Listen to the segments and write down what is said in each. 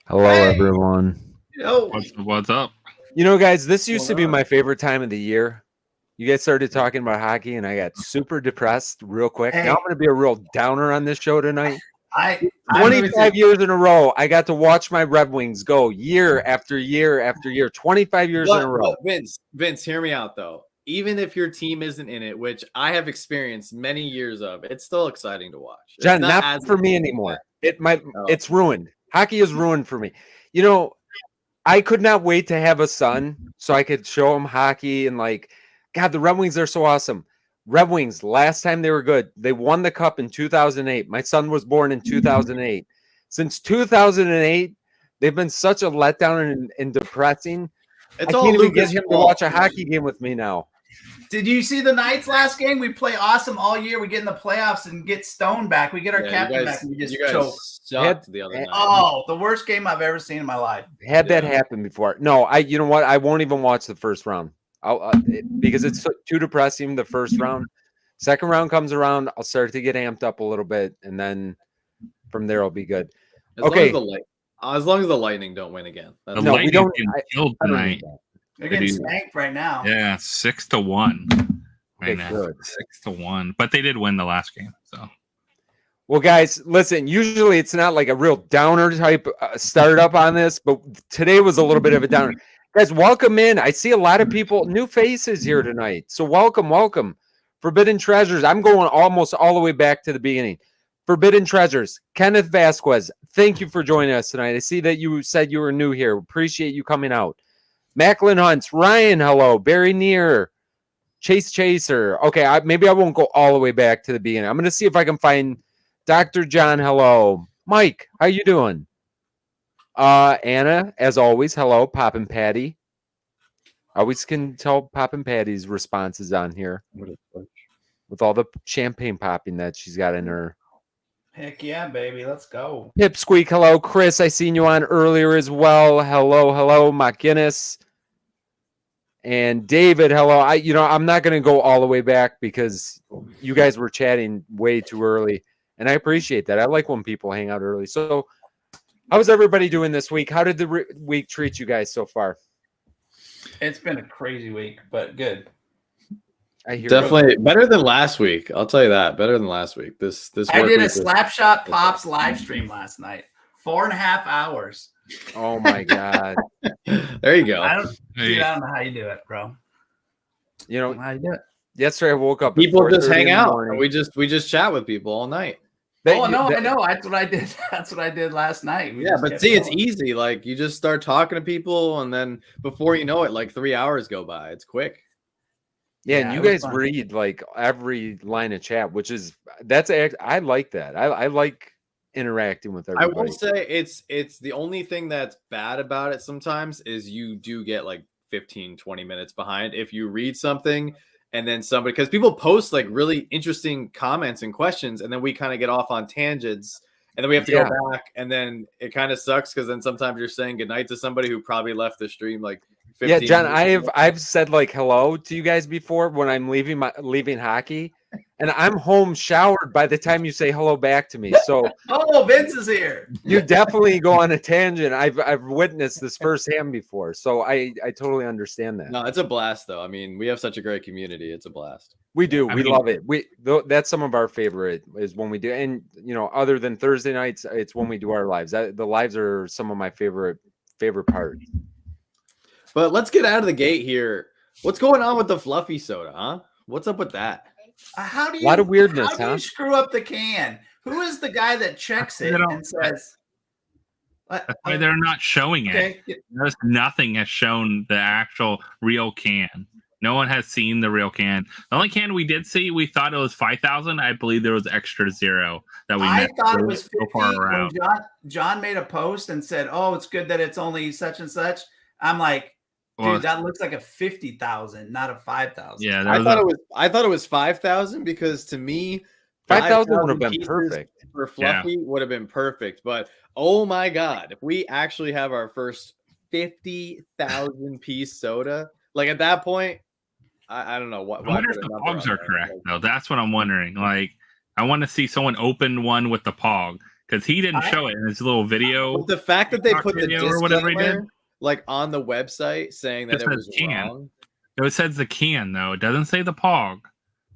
Hello, everyone. Yo. What's up? You know, guys, this used to be my favorite time of the year. You guys started talking about hockey, and I got super depressed real quick. Hey. Now I'm going to be a real downer on this show tonight. I 25 years in a row, I got to watch my Red Wings go year after year after year. 25 years in a row. Vince, hear me out, though. Even if your team isn't in it, which I have experienced many years of, it's still exciting to watch. It's John, not for me anymore. It's ruined. Hockey is ruined for me. You know, I could not wait to have a son so I could show him hockey and like, God, the Red Wings are so awesome. Red Wings, last time they were good, they won the cup in 2008. My son was born in 2008. Since 2008, they've been such a letdown and depressing. I can't even get him to watch a hockey game with me now. Did you see the Knights last game? We play awesome all year. We get in the playoffs and get Stone back. We get our captain back, and we just choke. The other night. Oh, the worst game I've ever seen in my life. Had that happen before? No, you know what? I won't even watch the first round. Because it's too depressing. The first round, second round comes around, I'll start to get amped up a little bit, and then from there, I'll be good. As long as the Lightning don't win again. The Lightning don't killed tonight. They're getting spanked right now. Yeah, 6-1 right now. 6-1, but they did win the last game. So, well, guys, listen. Usually, it's not like a real downer type startup on this, but today was a little bit of a downer. Guys, welcome in. I see a lot of people, new faces here tonight. So welcome. Forbidden Treasures. I'm going almost all the way back to the beginning. Forbidden Treasures. Kenneth Vasquez, thank you for joining us tonight. I see that you said you were new here. Appreciate you coming out. Macklin Hunts. Ryan, hello. Barry Neer. Chase Chaser. Okay, maybe I won't go all the way back to the beginning. I'm going to see if I can find Dr. John, hello. Mike, how you doing? Anna, as always, hello. Poppin Patty. Always can tell Poppin Patty's responses on here with all the champagne popping that she's got in her. Heck yeah, baby. Let's go. Pipsqueak, hello. Chris, I seen you on earlier as well. Hello. McGinnis. And David, hello. I'm not going to go all the way back because you guys were chatting way too early. And I appreciate that. I like when people hang out early. So, how's everybody doing this week? How did the week treat you guys so far? It's been a crazy week, but good. I hear definitely better than last week. I'll tell you that. Better than last week. This I did a Slapshot Pops live stream last night. 4.5 hours. Oh my God. There you go. I don't know how you do it, bro. You know how you do it. Yesterday I woke up. People just hang out. We just chat with people all night. I know. That's what I did. That's what I did last night. But see, it's easy. Like you just start talking to people, and then before you know it, like 3 hours go by. It's quick. Yeah, and you guys read like every line of chat, I like that. I like interacting with everybody. I will say it's the only thing that's bad about it sometimes is you do get like 15-20 minutes behind if you read something. And then somebody, because people post like really interesting comments and questions, and then we kind of get off on tangents, and then we have to go back, and then it kind of sucks because then sometimes you're saying goodnight to somebody who probably left the stream like 15 John, I've said like hello to you guys before when I'm leaving hockey, and I'm home showered by the time you say hello back to me. So Vince is here. You definitely go on a tangent. I've witnessed this firsthand before, so I totally understand that. No, it's a blast though. I mean, we have such a great community. It's a blast. We do. We love it. That's some of our favorite is when we do, and other than Thursday nights, it's when we do our lives. The lives are some of my favorite parts. But let's get out of the gate here. What's going on with the fluffy soda, huh? What's up with that? How do you? A lot of weirdness, how do you screw up the can? Who is the guy that checks it and says? They're not showing it. There's nothing has shown the actual real can. No one has seen the real can. The only can we did see, we thought it was 5,000. I believe there was extra zero that we. I thought it was 50. When John made a post and said, "Oh, it's good that it's only such and such." I'm like, Dude, that looks like a 50,000, not a 5,000. Yeah, I thought it was 5,000 because to me 5,000 would have been perfect for Fluffy. Would have been perfect, but oh my god, if we actually have our first 50,000 piece soda, like at that point, I don't know what. I wonder if the pogs are correct though. That's what I'm wondering. Like, I want to see someone open one with the pog because he didn't show it in his little video. But the fact that they put the or whatever he did, like on the website saying that it was wrong. No, it says the can though. It doesn't say the pog.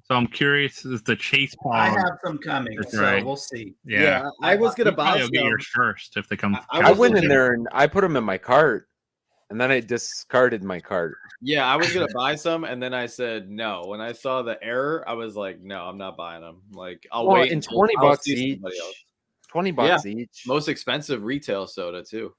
So I'm curious, is the chase pog? I have some coming, so we'll see. Yeah, I was gonna buy some. Get yours first if they come. I went in there and I put them in my cart, and then I discarded my cart. Yeah, I was gonna buy some, and then I said no. When I saw the error, I was like, no, I'm not buying them. Like, I'll wait. And $20 each. $20 each. Most expensive retail soda too.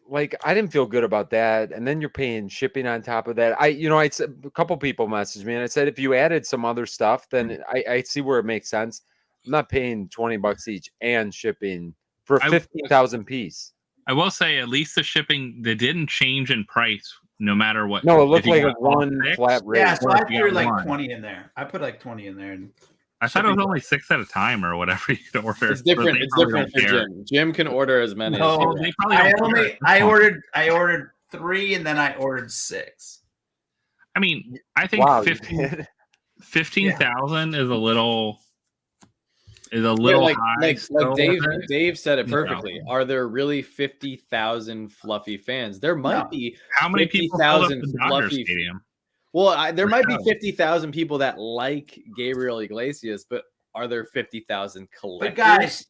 Like, I didn't feel good about that, and then you're paying shipping on top of that. I said, a couple people messaged me, and I said if you added some other stuff, then I see where it makes sense. I'm not paying $20 each and shipping for a 15,000 piece. I will say, at least the shipping, they didn't change in price, no matter what. No, it looked like a one flat rate. Yeah, so I threw like 20 in there. I put like 20 in there, and I thought it was only 6 at a time or whatever you could order. It's different. It's different for Jim. Jim can order as many. No, I ordered 3 and then I ordered 6. I mean, I think 15,000 is a little high. Like Dave said it perfectly. Are there really 50,000 Fluffy fans? There might be. How many people filled up the Dodger Stadium? Well, there might be 50,000 people that like Gabriel Iglesias, but are there 50,000 collectors? But guys,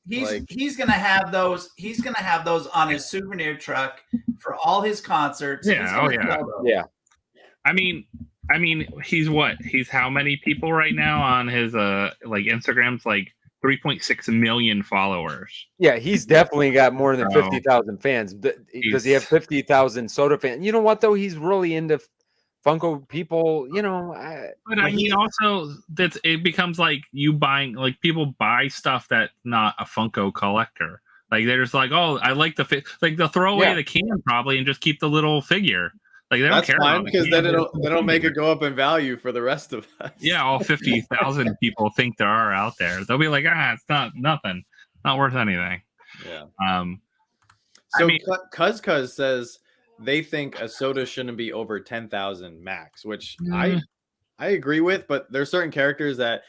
he's gonna have those. He's gonna have those on his souvenir truck for all his concerts. Yeah, yeah. I mean, he's what? He's how many people right now on his like Instagram's like 3.6 million followers. Yeah, he's definitely got more than 50,000 fans. Does he have 50,000 soda fans? You know what though? He's really into Funko people, but I mean, also it becomes like you buying, like people buy stuff that's not a Funko collector. Like they're just like, oh, I like like they'll throw away the can probably and just keep the little figure. Like they don't care fine, because then it'll make it go up in value for the rest of us. Yeah, all 50,000 people think there are out there. They'll be like, it's not nothing, not worth anything. Yeah. So Cuz says they think a soda shouldn't be over 10,000 max, which I agree with, but there's certain characters that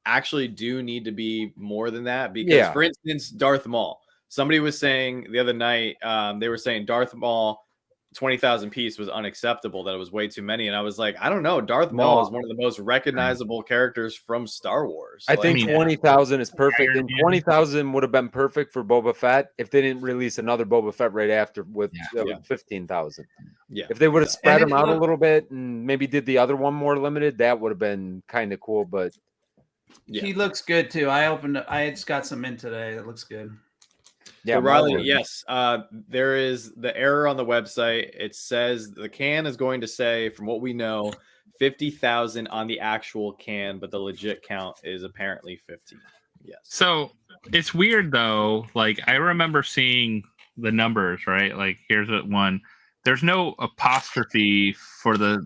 actually do need to be more than that because, for instance, Darth Maul. Somebody was saying the other night, they were saying Darth Maul 20,000 piece was unacceptable, that it was way too many, and I was like, I don't know. Darth Maul is one of the most recognizable characters from Star Wars. I think 20,000 is perfect, and 20,000 would have been perfect for Boba Fett if they didn't release another Boba Fett right after with 15,000. Yeah, if they would have spread them out a little bit and maybe did the other one more limited, that would have been kind of cool. But he looks good too. I just got some in today. It looks good. Yeah, so Riley, yes, there is the error on the website. It says the can is going to say, from what we know, 50,000 on the actual can, but the legit count is apparently 15. Yes. So it's weird though. Like I remember seeing the numbers, right? Like here's one. There's no apostrophe for the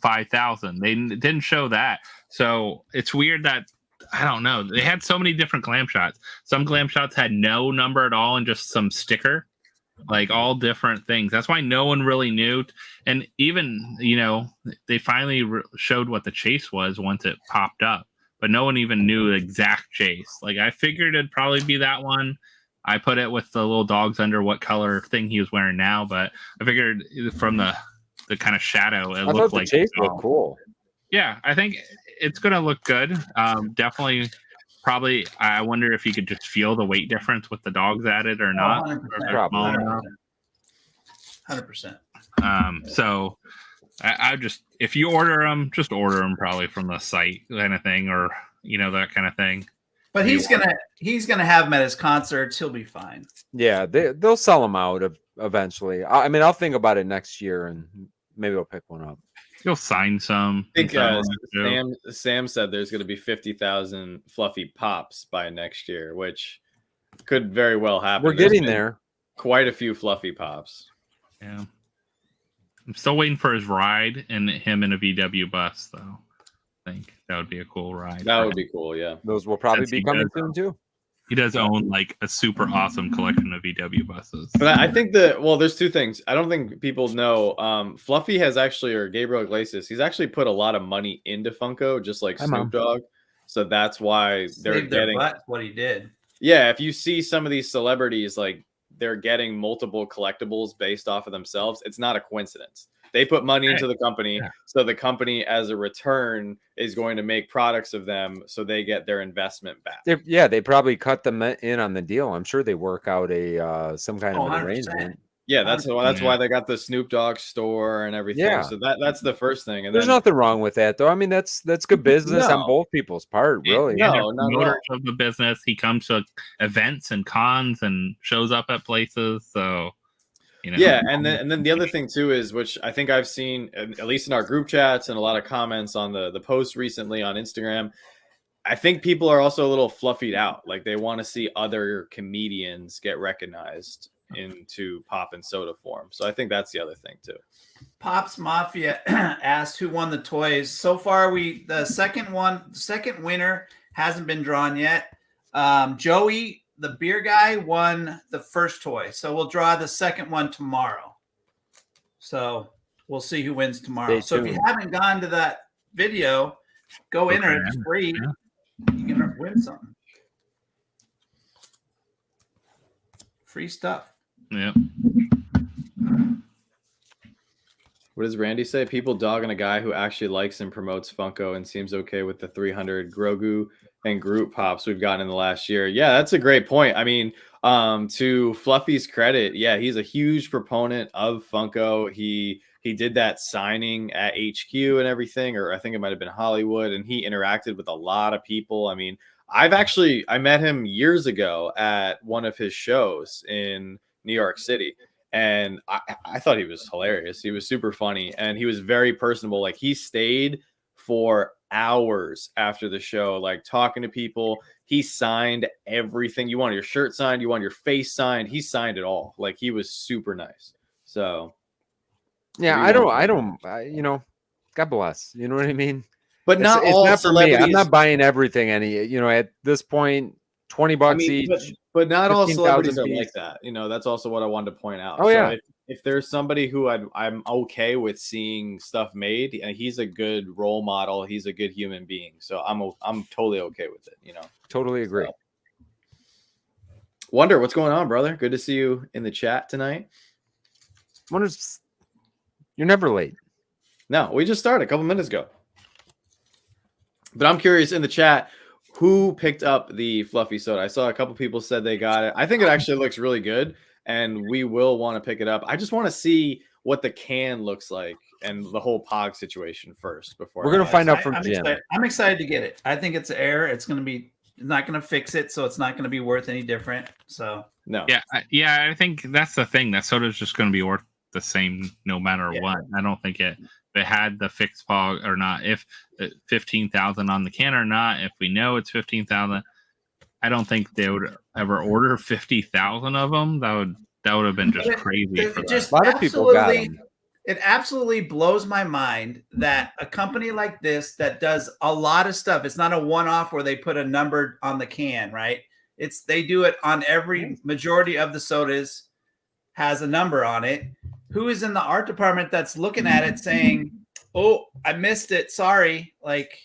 5,000. They didn't show that. So it's weird that. I don't know. They had so many different glam shots. Some glam shots had no number at all and just some sticker, like all different things. That's why no one really knew. And even, they finally showed what the chase was once it popped up, but no one even knew the exact chase. Like I figured it'd probably be that one. I put it with the little dogs under what color thing he was wearing now, but I figured from the kind of shadow, it looked like the chase looked cool. Yeah, I think it's going to look good. Definitely, probably. I wonder if you could just feel the weight difference with the dogs added or not. 100%. So I just, if you order them, just order them probably from the site kind of thing, or that kind of thing. But he's gonna have them at his concerts. He'll be fine. Yeah, they'll sell them out eventually. I mean, I'll think about it next year and maybe I'll pick one up. You'll sign some. I think Sam said there's going to be 50,000 fluffy pops by next year, which could very well happen. We're getting there. Quite a few fluffy pops. Yeah. I'm still waiting for his ride and him in a VW bus, though. I think that would be a cool ride. That would be cool, yeah. Those will probably be coming soon too. He does own like a super awesome collection of VW buses. But I think there's two things. I don't think people know. Fluffy has actually, or Gabriel Iglesias, he's actually put a lot of money into Funko, just like Snoop Dogg. So that's why they're getting what he did. Yeah, if you see some of these celebrities, like they're getting multiple collectibles based off of themselves, it's not a coincidence. They put money into the company, so the company, as a return, is going to make products of them, so they get their investment back. They probably cut them in on the deal. I'm sure they work out a some kind of an arrangement. Yeah, that's why they got the Snoop Dogg store and everything. Yeah. So that's the first thing. And there's nothing wrong with that, though. I mean, that's good business on both people's part, really. No, of the business. He comes to events and cons and shows up at places. So, yeah, and then the other thing too is, which I think I've seen at least in our group chats and a lot of comments on the post recently on Instagram. I think people are also a little fluffied out. Like they want to see other comedians get recognized into pop and soda form. So I think that's the other thing too. Pops Mafia asked who won the toys. So far, the second winner hasn't been drawn yet. Joey, the beer guy, won the first toy. So we'll draw the second one tomorrow. So we'll see who wins tomorrow. So if you haven't gone to that video, go enter it. It's free. You can win something. Free stuff. Yeah. What does Randy say? People dogging a guy who actually likes and promotes Funko and seems okay with the 300 Grogu and Groot pops we've gotten in the last year. Yeah, that's a great point. I mean, to Fluffy's credit, yeah, he's a huge proponent of Funko. He did that signing at HQ and everything, or I think it might have been Hollywood, and he interacted with a lot of people. I mean, I met him years ago at one of his shows in New York City, and I thought he was hilarious. He was super funny, and he was very personable. Like he stayed for hours after the show, like talking to people. He signed everything. You want your shirt signed, you want your face signed. He signed it all. Like he was super nice. So yeah, I don't, God bless. You know what I mean? But it's not for me. I'm not buying everything. At this point, $20 each. But not all celebrities are like that. That's also what I wanted to point out. Oh, yeah. If there's somebody who I'm okay with seeing stuff made, and he's a good role model, he's a good human being. So I'm totally okay with it. Totally agree. So. Wonder, what's going on, brother? Good to see you in the chat tonight. You're never late. No, we just started a couple minutes ago. But I'm curious in the chat, who picked up the fluffy soda? I saw a couple people said they got it. I think it actually looks really good, and we will want to pick it up. I just want to see what the can looks like and the whole Pog situation first before we're going to find out from Jim. I'm excited to get it. I think it's air. It's not going to fix it, so it's not going to be worth any different. So no. Yeah, I think that's the thing. That soda is just going to be worth the same no matter what. I don't think it had the fixed Pog or not, if 15,000 on the can or not, if we know it's 15,000, I don't think they would ever order 50,000 of them. That would have been just crazy. For a lot of people got them. It absolutely blows my mind that a company like this that does a lot of stuff, it's not a one-off where they put a number on the can, right? They do it on every majority of the sodas has a number on it. Who is in the art department that's looking at it saying, "Oh, I missed it. Sorry." Like,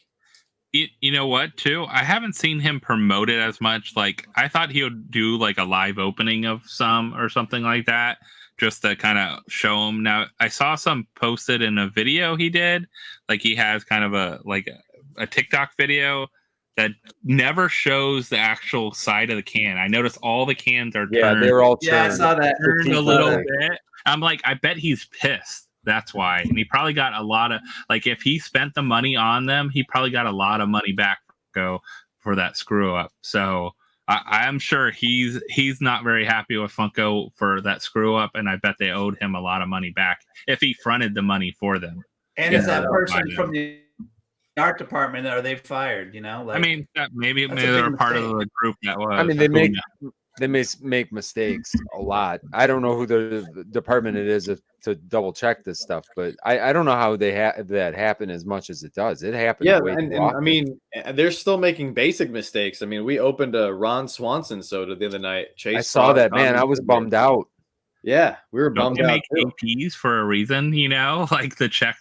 you know what? Too, I haven't seen him promote it as much. Like, I thought he would do like a live opening of some or something like that, just to kind of show him. Now, I saw some posted in a video he did. Like, he has kind of a TikTok video that never shows the actual side of the can. I noticed all the cans are turned. They're all turned. Yeah, I saw that. Turned a little bit. I'm like, I bet he's pissed. That's why. And he probably got a lot of, like, if he spent the money on them, he probably got a lot of money back for that screw up. So I am sure he's not very happy with Funko for that screw up. And I bet they owed him a lot of money back if he fronted the money for them. And is that person from the art department, are they fired? Like, I mean, maybe they're a part of the group that was. I mean, they may make mistakes a lot. I don't know who the department it is to double check this stuff, but I don't know how they have that happen as much as it does. It happens. Yeah, way too and I often. mean, they're still making basic mistakes. I mean, we opened a Ron Swanson soda the other night. Chase I saw that, man. I was bummed out. Yeah, we were Don't bummed they out make too. APs for a reason, you know, like the check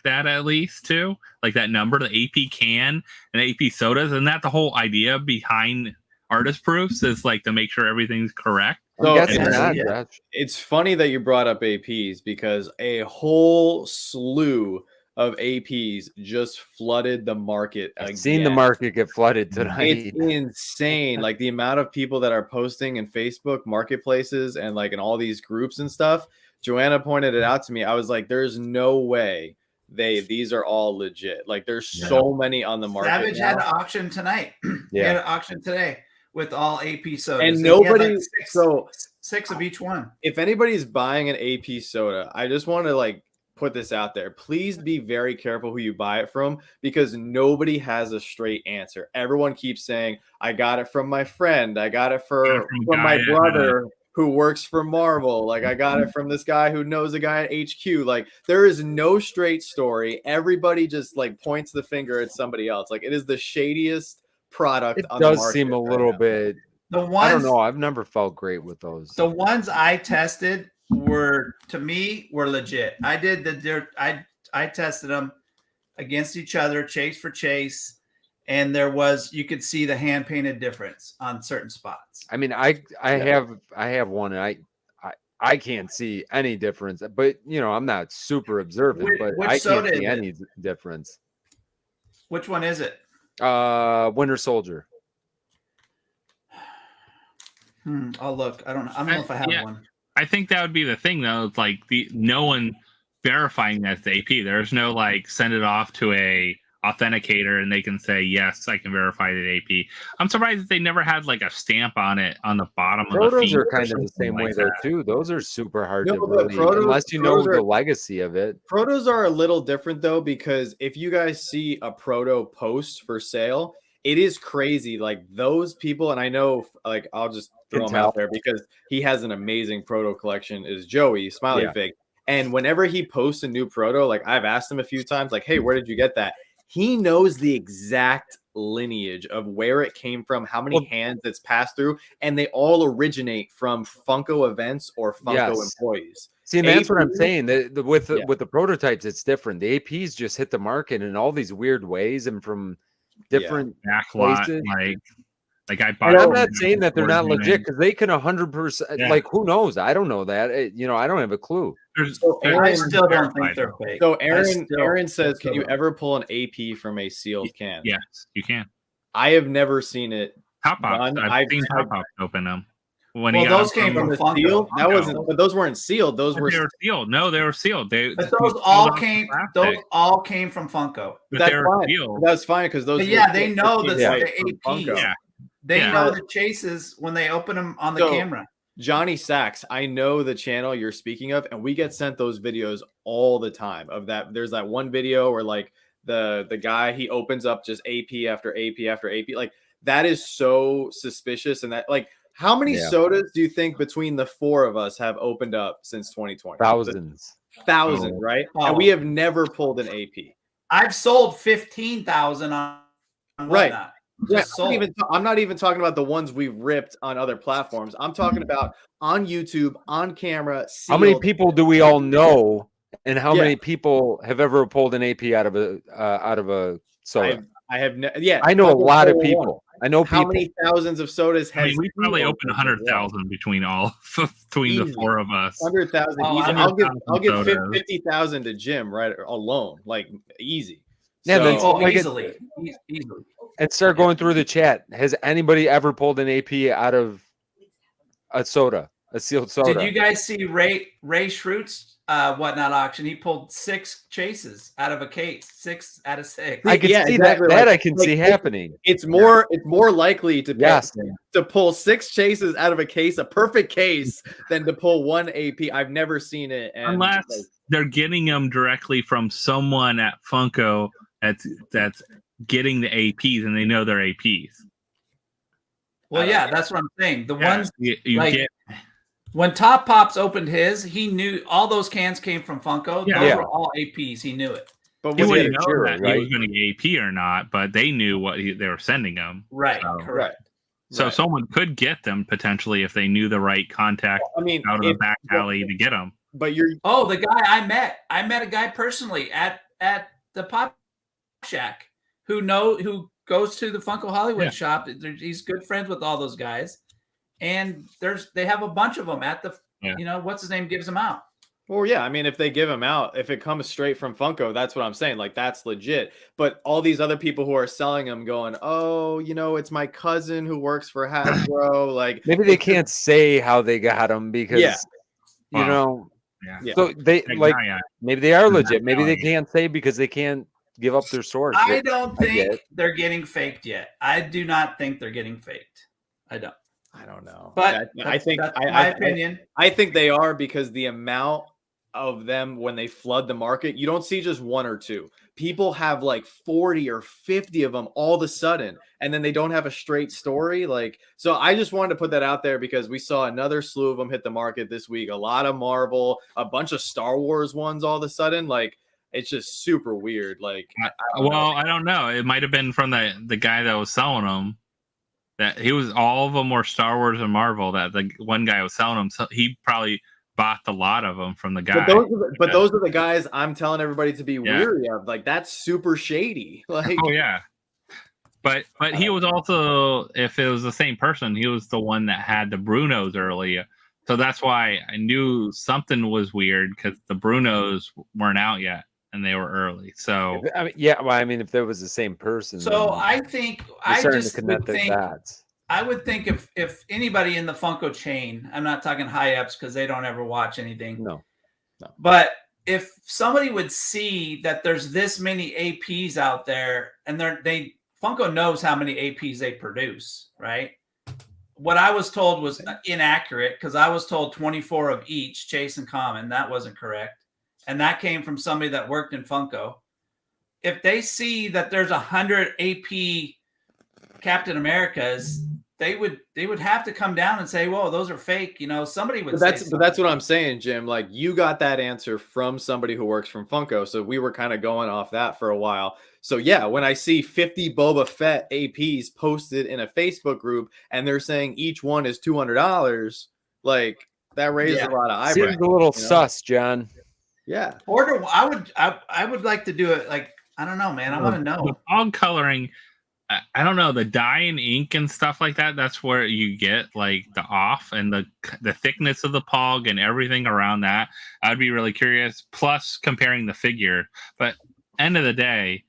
that at least too, like that number, the AP can and AP sodas, and that the whole idea behind artist proofs is like to make sure everything's correct. I'm guessing it's- not, yeah. Josh. It's funny that you brought up APs because a whole slew of APs just flooded the market again. I've seen the market get flooded tonight. It's insane. Like the amount of people that are posting in Facebook marketplaces and like in all these groups and stuff. Joanna pointed it out to me. I was like, there's no way these are all legit. Like there's so many on the market. Savage now. had an auction tonight. He had an auction today with all AP sodas. And he had nobody like six of each one. If anybody's buying an AP soda, I just want to like put this out there. Please be very careful who you buy it from because nobody has a straight answer. Everyone keeps saying, I got it from my friend. I got it from my brother who works for Marvel. Like I got it from this guy who knows a guy at HQ. Like there is no straight story. Everybody just like points the finger at somebody else. Like it is the shadiest product. It on the does market seem a right now. bit. The ones, I don't know. I've never felt great with those. The ones I tested were legit. I tested them against each other, chase for chase, and you could see the hand painted difference on certain spots. I mean, I have one, and I can't see any difference. But you know, I'm not super observant, but I can't see any difference. Which one is it? Winter Soldier. I'll look. I don't know if I have one. I think that would be the thing, though. It's like no one verifying that's the AP. There's no like send it off to a authenticator and they can say yes, I can verify the AP. I'm surprised that they never had like a stamp on it on the bottom of the Protos feed. are kind of the same way though too. Those are super hard to but really, unless you know the legacy of it. Protos are a little different though, because if you guys see a proto post for sale, it is crazy. Like those people, and I know, like I'll just throw him out there because he has an amazing proto collection. Is Joey Smiley Fig, and whenever he posts a new proto, like I've asked him a few times, like, "Hey, where did you get that?" He knows the exact lineage of where it came from, how many hands it's passed through, and they all originate from Funko events or Funko employees. See, and that's what I'm saying. With the prototypes, it's different. The APs just hit the market in all these weird ways and from different places. Like I bought. And I'm not saying that they're not legit because they can 100%. Like who knows? I don't know that. I don't have a clue. I still don't think they're fake. So Aaron says, "Can you ever pull an AP from a sealed can?" Yes, you can. I have never seen it. Top Pops. I've seen Top Pops open them. Those came from Funko. That wasn't, but those weren't sealed. Those were sealed. No, they were sealed. But those all came from Funko. But that's fine. That's fine because those. But they know the APs. Yeah. They know the chases when they open them on the camera. Johnny Sachs, I know the channel you're speaking of, and we get sent those videos all the time. Of that, there's that one video where like the guy, he opens up just AP after AP after AP. Like that is so suspicious, and that like. How many sodas do you think between the four of us have opened up since 2020? Thousands, right? And we have never pulled an AP. I've sold 15,000 on right. Yeah, I'm not even talking about the ones we ripped on other platforms. I'm talking about on YouTube, on camera. Sealed. How many people do we all know, and how many people have ever pulled an AP out of a soda? I have I know a lot of people. I know people. How many thousands of sodas has we probably opened 100,000 between the four of us. 100,000. I'll give 50,000 to Jim right alone, like easy. Yeah, easily. And start going through the chat. Has anybody ever pulled an AP out of a soda, a sealed soda? Did you guys see Ray Schroot's whatnot auction? He pulled 6 chases out of a case, 6 out of 6. I can see exactly that. I can see happening. It's more likely to pull 6 chases out of a case, a perfect case, than to pull 1 AP. I've never seen it, unless they're getting them directly from someone at Funko that's getting the APs and they know they're APs. Well, yeah, that's what I'm saying. The ones you like get when Top Pops opened his, he knew all those cans came from Funko. Yeah. Those Yeah. were all APs. He knew it. But he was wouldn't it, know Sure, that right? he was going to get AP or not, but they knew what they were sending him. Right. So, Correct. so Right. someone could get them potentially if they knew the right contact I mean, out of the back alley to get them. but you're Oh, the guy I met a guy personally at the Pop Shack who goes to the Funko Hollywood Yeah. shop. He's good friends with all those guys, and they have a bunch of them at the what's his name gives them out. Well, yeah, I mean, if they give them out, if it comes straight from Funko, that's what I'm saying. Like, that's legit. But all these other people who are selling them going, oh, it's my cousin who works for Hasbro. Like, Maybe they can't say how they got them because, Yeah. Yeah. so they That like, guy, maybe they are Yeah. legit. Maybe they can't say because they can't give up their source. I don't get think it. they're getting faked yet. I do not think they're getting faked. I don't. I don't know. But I think that's my opinion. I think they are because the amount of them when they flood the market, you don't see just one or two. People have like 40 or 50 of them all of a sudden, and then they don't have a straight story. Like, so I just wanted to put that out there because we saw another slew of them hit the market this week. A lot of Marvel, a bunch of Star Wars ones all of a sudden. Like, it's just super weird. Like, I don't know. It might have been from the guy that was selling them. That he was all of them were Star Wars and Marvel. That the one guy was selling them, so he probably bought a lot of them from the guy. But those are the guys I'm telling everybody to be weary of. Like, that's super shady. Like, oh yeah. But he was also, if it was the same person, he was the one that had the Brunos early. So that's why I knew something was weird because the Brunos weren't out yet and they were early. So if there was the same person. So I think I just would think dots. I would think if anybody in the Funko chain, I'm not talking high ups because they don't ever watch anything. No. But if somebody would see that there's this many APs out there, and Funko knows how many APs they produce, right? What I was told was inaccurate because I was told 24 of each, Chase and Common. That wasn't correct. And that came from somebody that worked in Funko. If they see that there's 100 AP Captain Americas, they would have to come down and say, "Whoa, those are fake." Somebody would. But that's what I'm saying, Jim. Like, you got that answer from somebody who works from Funko, so we were kind of going off that for a while. So yeah, when I see 50 Boba Fett APs posted in a Facebook group and they're saying each one is $200, like, that raised a lot of eyebrows. Seems a little sus, John. Yeah. Order. I would like to do it. Like, I don't know, man. I want to know. The fog coloring. I don't know, the dye and ink and stuff like that. That's where you get like the off and the thickness of the pog and everything around that. I'd be really curious. Plus comparing the figure, but end of the day,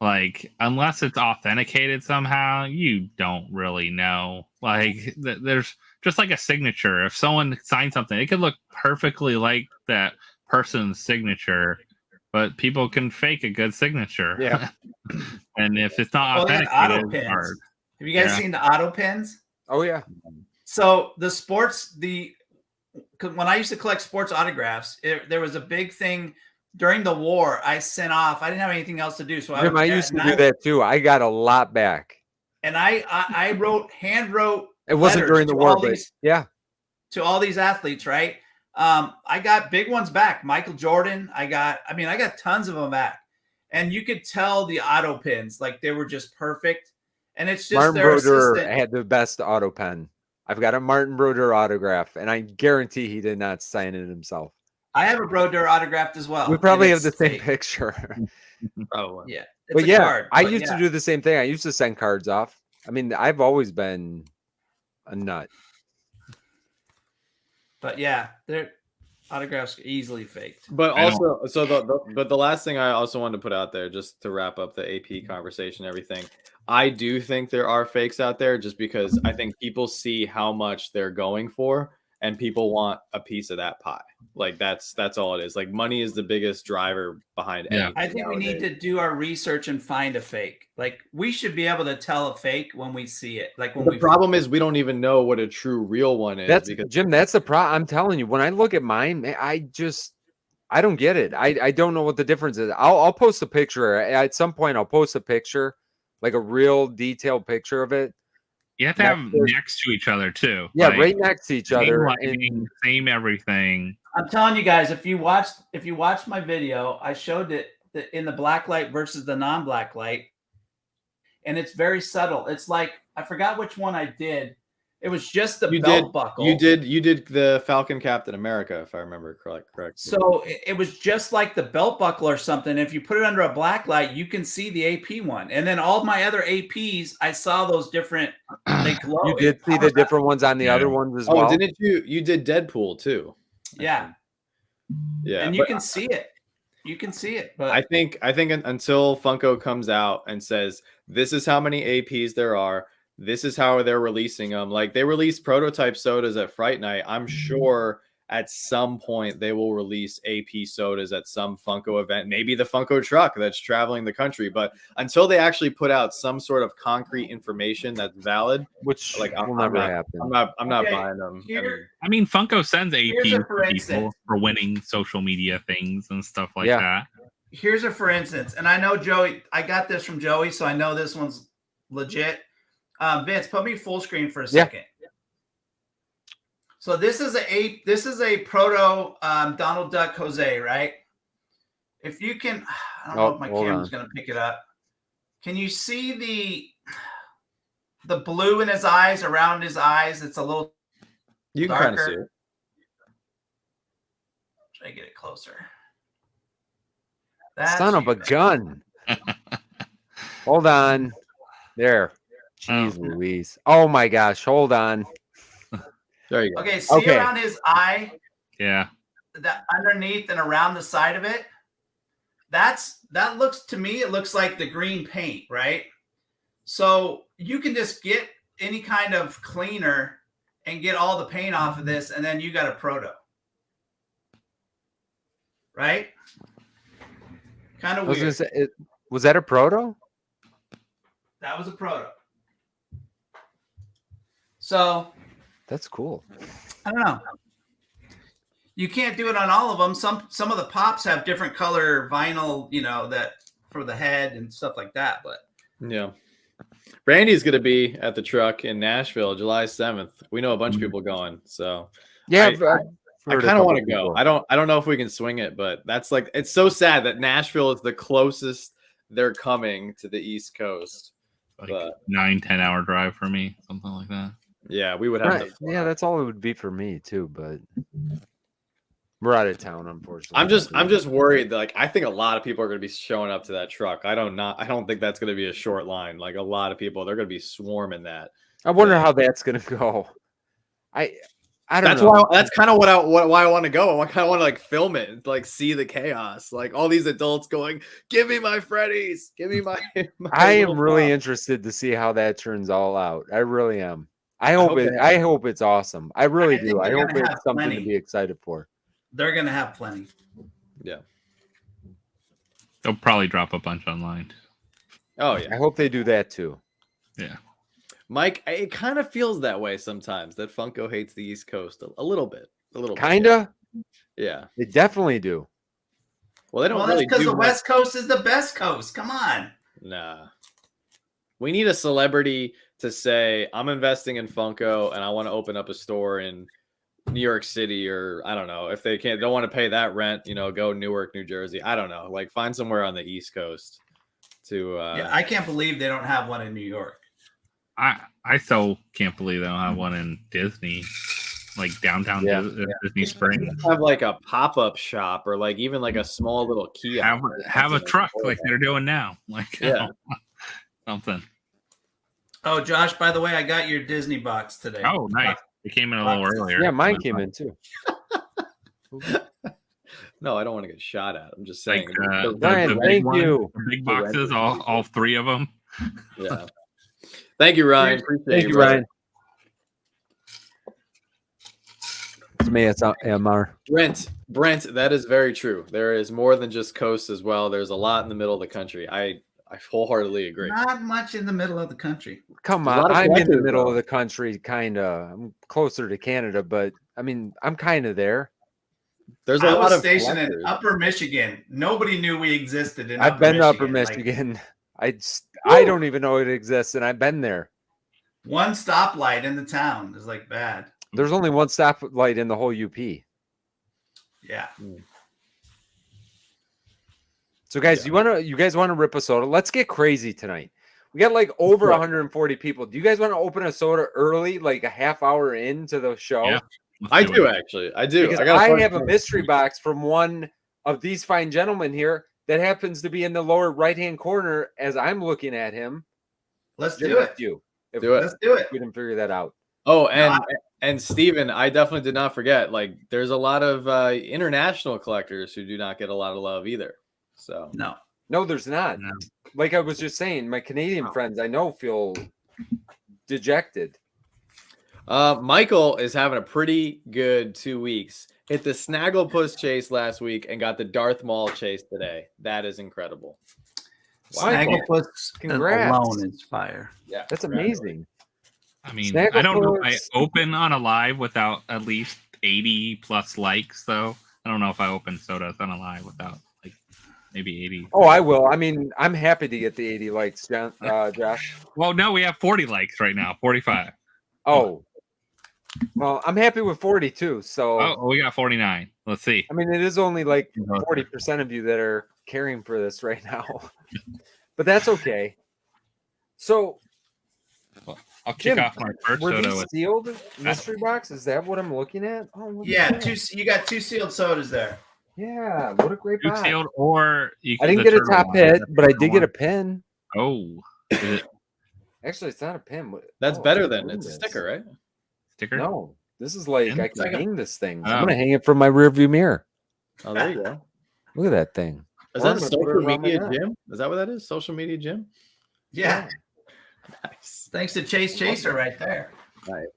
like, unless it's authenticated somehow, you don't really know. Like, there's just like a signature. If someone signs something, it could look perfectly like that person's signature. But people can fake a good signature. Yeah. And if it's not authentic, it's hard. Have you guys seen the auto pins? Oh, yeah. So when I used to collect sports autographs, there was a big thing during the war. I didn't have anything else to do. So I used to do that too. I got a lot back. And I hand wrote. It wasn't during the war, but yeah. To all these athletes, right? I got big ones back. Michael Jordan. I got tons of them back. And you could tell the auto pins, like, they were just perfect. And it's just Martin Brodeur had the best auto pen. I've got a Martin Brodeur autograph, and I guarantee he did not sign it himself. I have a Brodeur autographed as well. We probably have the same picture. Oh, yeah. But yeah, I used to do the same thing. I used to send cards off. I mean, I've always been a nut. But yeah, their autographs are easily faked. But also, the last thing I also wanted to put out there, just to wrap up the AP conversation, everything, I do think there are fakes out there, just because I think people see how much they're going for, and people want a piece of that pie. Like, that's all it is. Like, money is the biggest driver behind anything. I think nowadays. we need to do our research and find a fake. Like, we should be able to tell a fake when we see it. Like, the problem is we don't even know what a true real one is. Jim, that's the problem. I'm telling you, when I look at mine, I don't get it. I don't know what the difference is. I'll post a picture at some point. I'll post a picture, like a real detailed picture of it. You have to have them next to each other too. Yeah, like, right next to each other. Lighting, same everything. I'm telling you guys, if you watched my video, I showed it in the black light versus the non-black light, and it's very subtle. It's like I forgot which one I did. It was just the belt buckle. You did the Falcon Captain America, if I remember correct. So it was just like the belt buckle or something. If you put it under a black light, you can see the AP one. And then all my other APs, I saw those different. They glow. You did see the different ones on the other ones as well. Oh, didn't you? You did Deadpool too. Yeah. Yeah. And you can see it. You can see it. But I think until Funko comes out and says this is how many APs there are. This is how they're releasing them. Like they released prototype sodas at Fright Night. I'm sure at some point they will release AP sodas at some Funko event, maybe the Funko truck that's traveling the country. But until they actually put out some sort of concrete information that's valid, which like will never happen. I'm not buying them. I mean, Funko sends AP to people for winning social media things and stuff like that. Here's a for instance, and I know Joey. I got this from Joey, so I know this one's legit. Vince, put me full screen for a second. Yeah. So this is a proto Donald Duck Jose, right? If you can, I don't know if my camera's going to pick it up. Can you see the blue in his eyes, around his eyes? It's a little you can darker. Kind of see it. Try to get it closer. Son of a gun. Hold on. There. Jeez Louise. Oh my gosh. Hold on. There you go. Okay, see around his eye? Yeah. That underneath and around the side of it? That looks to me, it looks like the green paint, right? So you can just get any kind of cleaner and get all the paint off of this, and then you got a proto. Right? Kind of weird. Was that a proto? That was a proto. So that's cool. I don't know. You can't do it on all of them. Some of the pops have different color vinyl, that for the head and stuff like that. But yeah, Randy's gonna be at the truck in Nashville, July 7th. We know a bunch of people going, so yeah. I kind of want to go. I don't know if we can swing it, but that's like it's so sad that Nashville is the closest they're coming to the East Coast. Like 9-10 hour drive for me, something like that. Yeah, we would have to. Yeah, that's all it would be for me too, but we're out of town, unfortunately. I'm just worried that, like, I think a lot of people are going to be showing up to that truck. I don't think that's going to be a short line. Like a lot of people, they're going to be swarming that. I wonder how that's going to go. I don't know. That's kind of why I want to go. I kind of want to like film it and like see the chaos. Like all these adults going, "Give me my Freddy's, give me my." I am really interested to see how that turns all out. I really am. I hope it's awesome. I really do. I hope it's something to be excited for. They're gonna have plenty. Yeah. They'll probably drop a bunch online. Oh yeah. I hope they do that too. Yeah. Mike, it kind of feels that way sometimes that Funko hates the East Coast a little bit. Kinda? Yeah. They definitely do. Well, they don't really do. Because the West Coast is the best coast. Come on. Nah. We need a celebrity to say, I'm investing in Funko and I want to open up a store in New York City, or I don't know, if they don't want to pay that rent, go Newark, New Jersey. I don't know. Like find somewhere on the East Coast to yeah, I can't believe they don't have one in New York. I still can't believe they don't have one in Disney, like downtown Disney Springs. Have like a pop-up shop or like even like a small little kiosk. Have a truck like they're doing now. Like something. Oh, Josh, by the way, I got your Disney box today. Oh, nice. It came in a little earlier. Yeah, mine came in too. No, I don't want to get shot at. I'm just saying. Ryan, thank you. The big boxes, all three of them. Yeah. Thank you, Ryan. Thank you, Ryan. It's me. It's AMR. Brent, that is very true. There is more than just coast as well. There's a lot in the middle of the country. I wholeheartedly agree. Not much in the middle of the country. Come on, I'm in the middle of the country, kind of. I'm closer to Canada, but I mean, I'm kind of there. There's a lot of stationed in Upper Michigan. Nobody knew we existed in. I've been to Upper Michigan. I don't even know it exists, and I've been there. One stoplight in the town is like bad. There's only one stoplight in the whole UP. Yeah. So guys, you guys want to rip a soda? Let's get crazy tonight. We got like over 140 people. Do you guys want to open a soda early, like a half hour into the show? Yeah, I do actually. I do. Because I have a mystery box from one of these fine gentlemen here that happens to be in the lower right-hand corner as I'm looking at him. Let's do it. Let's do it. We didn't figure that out. Oh, and Steven, I definitely did not forget. Like, there's a lot of international collectors who do not get a lot of love either. So no, there's not. No. Like I was just saying, my Canadian friends I know feel dejected. Michael is having a pretty good 2 weeks. Hit the Snagglepuss chase last week and got the Darth Maul chase today. That is incredible. Wow. Snagglepuss alone is fire. Yeah, that's amazing. I mean, I don't know if I open on a live without at least 80 plus likes, though. I don't know if I open sodas on a live without like maybe 80. Oh, I will. I mean, I'm happy to get the 80 likes, Josh. Well, no, we have 40 likes right now, 45. Oh. Well, I'm happy with 42. So we got 49. Let's see. I mean, it is only like 40% of you that are caring for this right now, but that's okay. So I'll kick off my first soda with sealed mystery box. Is that what I'm looking at? Oh, yeah, you got 2 sealed sodas there. Yeah, what a great box. Sealed, or I didn't get a top hit, but I did get a pin. Oh, actually, it's not a pin. That's better than it's a sticker, right? Sticker? No, this is like I can hang this thing. Oh. I'm gonna hang it from my rear view mirror. Oh, there you go. Look at that thing. Is that social media gym? Is that what that is? Social media gym? Yeah. Nice. Thanks to Chase Chaser right there. Nice.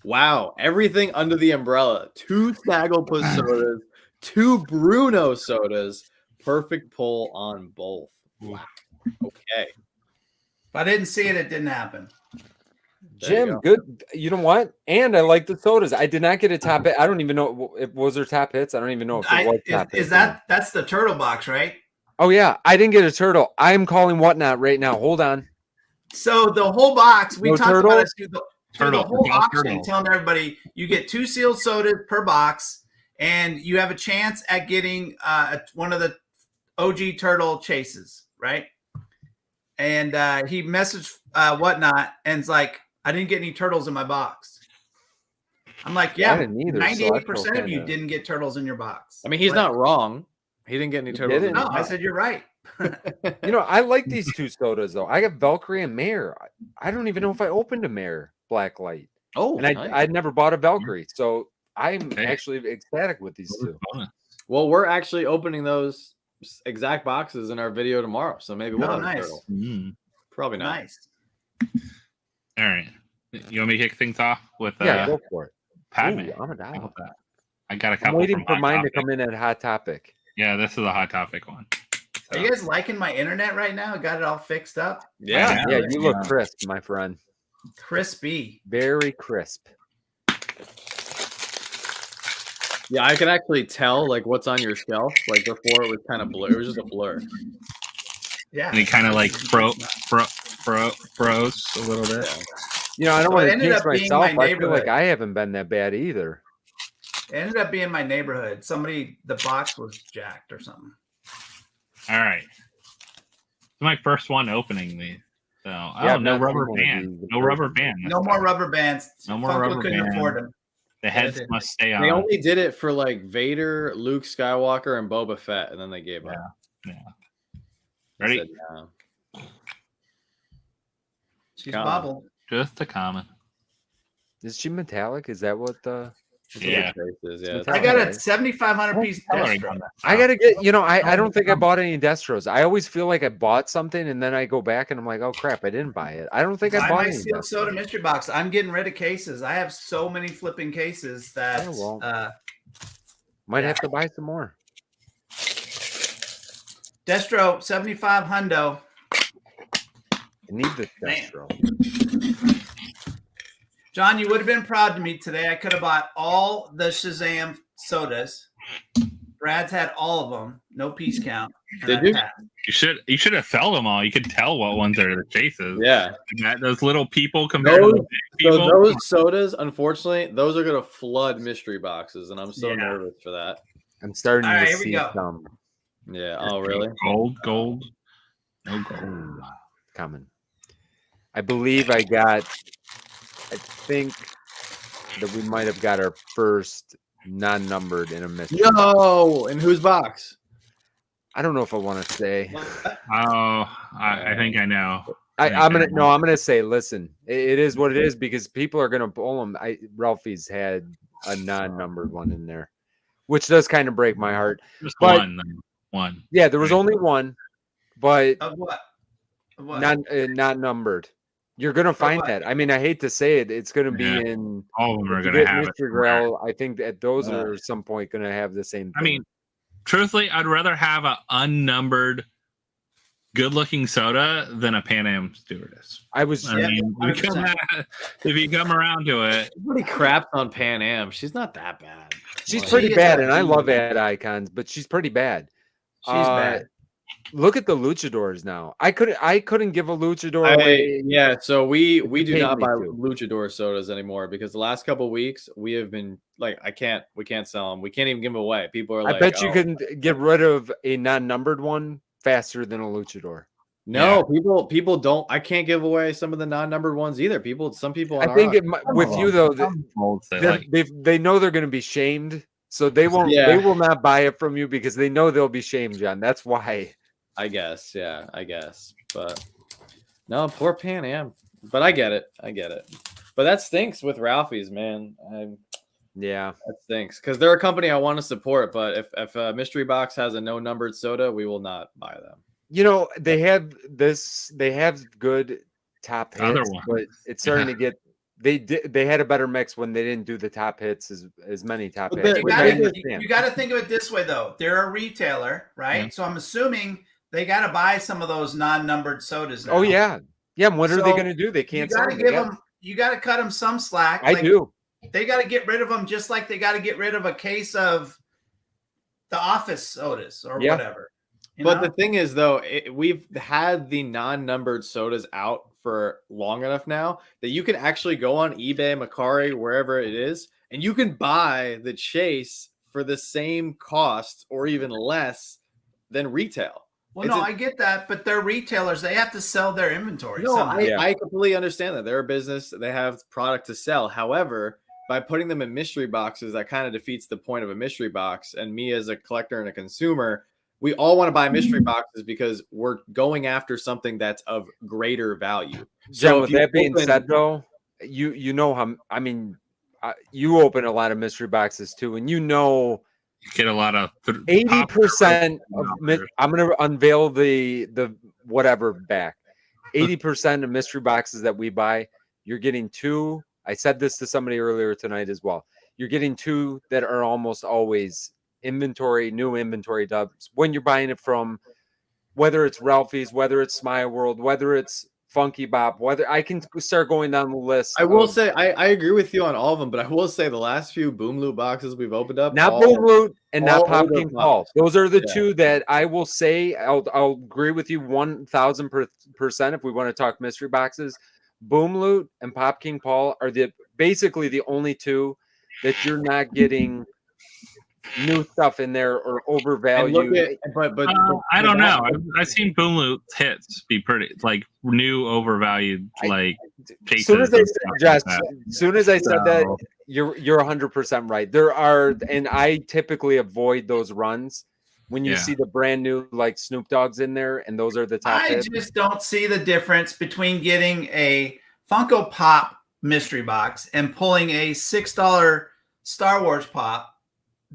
Wow. Everything under the umbrella. 2 Snagglepuss sodas, 2 Bruno sodas. Perfect pull on both. Wow. Okay. If I didn't see it, it didn't happen. Jim, good. You know what? And I like the sodas. I did not get a top hit. I don't even know if was there top hits. I don't even know if it was top hits. That's the turtle box, right? Oh yeah, I didn't get a turtle. I'm calling whatnot right now. Hold on. So the whole box we talked about it through the whole auction, telling everybody you get 2 sealed sodas per box, and you have a chance at getting one of the OG turtle chases, right? And he messaged whatnot and's like, I didn't get any turtles in my box. I'm like, yeah, 98% of you didn't get turtles in your box. I mean, he's not wrong. He didn't get any turtles. No, I said you're right. You know, I like these 2 sodas though. I got Valkyrie and Mare. I don't even know if I opened a Mare Blacklight. Oh, and I'd never bought a Valkyrie, so I'm actually ecstatic with these 2. Well, we're actually opening those exact boxes in our video tomorrow, so maybe we'll have a turtle. Probably not. Nice. All right, you want me to kick things off with go for it. Padme? Ooh, I got a couple. I'm waiting for mine to come in at Hot Topic. Yeah, this is a Hot Topic one. Are you guys liking my internet right now? Got it all fixed up? Yeah. Yeah, you look crisp, my friend. Crispy. Very crisp. Yeah, I can actually tell like what's on your shelf. Like before, it was kind of blur. It was just a blur. Yeah, and he kind of like froze a little bit. You know, I don't want to jinx myself. I feel like I haven't been that bad either. It ended up being my neighborhood. The box was jacked or something. All right, it's my first one opening these. So no rubber band. No rubber band. No more rubber bands. No more rubber bands. Couldn't afford them. The heads must stay on. They only did it for like Vader, Luke Skywalker, and Boba Fett, and then they gave up. Yeah. Ready? Said, no. She's bobbled. Just a common. Is she metallic? Is that what the? Yeah. I got a 7,500 piece Destro. I gotta get. You know, I don't think I bought any Destros. I always feel like I bought something and then I go back and I'm like, oh crap, I didn't buy it. I don't think I bought any. Sealed soda mystery box. I'm getting rid of cases. I have so many flipping cases that might have to buy some more. Destro 75 hundo. I need the Destro. John, you would have been proud to me today. I could have bought all the Shazam sodas Brad's had all of them. No piece count. Did you? You should have felt them all. You could tell what ones are the chases. Yeah. Those little people compared to the big people. So those sodas, unfortunately, those are gonna flood mystery boxes, and I'm so nervous for that. I'm starting All right, to here we see go. some. Yeah. Oh, really? Gold. No gold. Coming. I believe I think that we might have got our first non-numbered in a mystery. Yo, in whose box? I don't know if I want to say. Oh, I think I know. I'm gonna say, listen, it is what it is because people are gonna pull them. Ralphie's had a non-numbered one in there, which does kind of break my heart. Just But, one. Yeah, there was only one, but Of what? not numbered. You're gonna find that. I mean, I hate to say it, it's gonna be in all of them are gonna have Mystery it. Grail. I think that those are at some point gonna have the same thing. I mean, truthfully, I'd rather have an unnumbered, good-looking soda than a Pan Am Stewardess. If you come around to it, everybody craps on Pan Am. She's not that bad. She's pretty bad, and I love ad icons, but she's pretty bad. She's bad. Look at the luchadors now. I couldn't give a luchador away. Yeah, so we do not buy luchador sodas anymore because the last couple of weeks we have been like, we can't sell them. We can't even give them away. People are like, I bet you can get rid of a non-numbered one faster than a luchador. No, people don't. I can't give away some of the non-numbered ones either. Some people. I think with you though, they know they're going to be shamed, so they won't. They will not buy it from you because they know they'll be shamed, John. That's why. I guess, but no, poor Pan Am. But I get it. But that stinks with Ralphie's, man. Yeah, that stinks because they're a company I want to support. But if a mystery box has a no numbered soda, we will not buy them. You know, they have good top hits, but it's starting to get. They had a better mix when they didn't do the top hits as many top hits. You got to think of it this way, though. They're a retailer, right? Yeah. So I'm assuming they got to buy some of those non-numbered sodas now. Oh yeah. And what are they going to do? They can't. You got to cut them some slack. I do. They got to get rid of them, just like they got to get rid of a case of the Office sodas or whatever. But the thing is, though, we've had the non-numbered sodas out for long enough now that you can actually go on eBay, Mercari, wherever it is, and you can buy the chase for the same cost or even less than retail. Well, I get that, but they're retailers. They have to sell their inventory. No, I completely understand that. They're a business. They have product to sell. However, by putting them in mystery boxes, that kind of defeats the point of a mystery box. And me as a collector and a consumer, we all want to buy mystery boxes because we're going after something that's of greater value. So with that being said, though, you know how, I mean, you open a lot of mystery boxes too, and you get a lot of 80% of. I'm going to unveil the whatever back. 80% of mystery boxes that we buy, you're getting two. I said this to somebody earlier tonight as well. You're getting two that are almost always new inventory dubs when you're buying it from, whether it's Ralphie's, whether it's Smile World, whether it's Funky Bop, whether I can start going down the list. I will say I agree with you on all of them, but I will say the last few Boom Loot boxes we've opened up, not Boom Loot and not Poppin Duo. Those are the two that I will say I'll agree with you 1,000% if we want to talk mystery boxes. Boom Loot and Pop King Paul are basically the only two that you're not getting new stuff in there or overvalued. But I don't know. I've seen Boom Loot hits be pretty like new overvalued cases. Soon as I said that, you're 100% right. There are, and I typically avoid those runs when you see the brand new like Snoop Dogg's in there, and those are the top. I just don't see the difference between getting a Funko Pop mystery box and pulling a $6 Star Wars Pop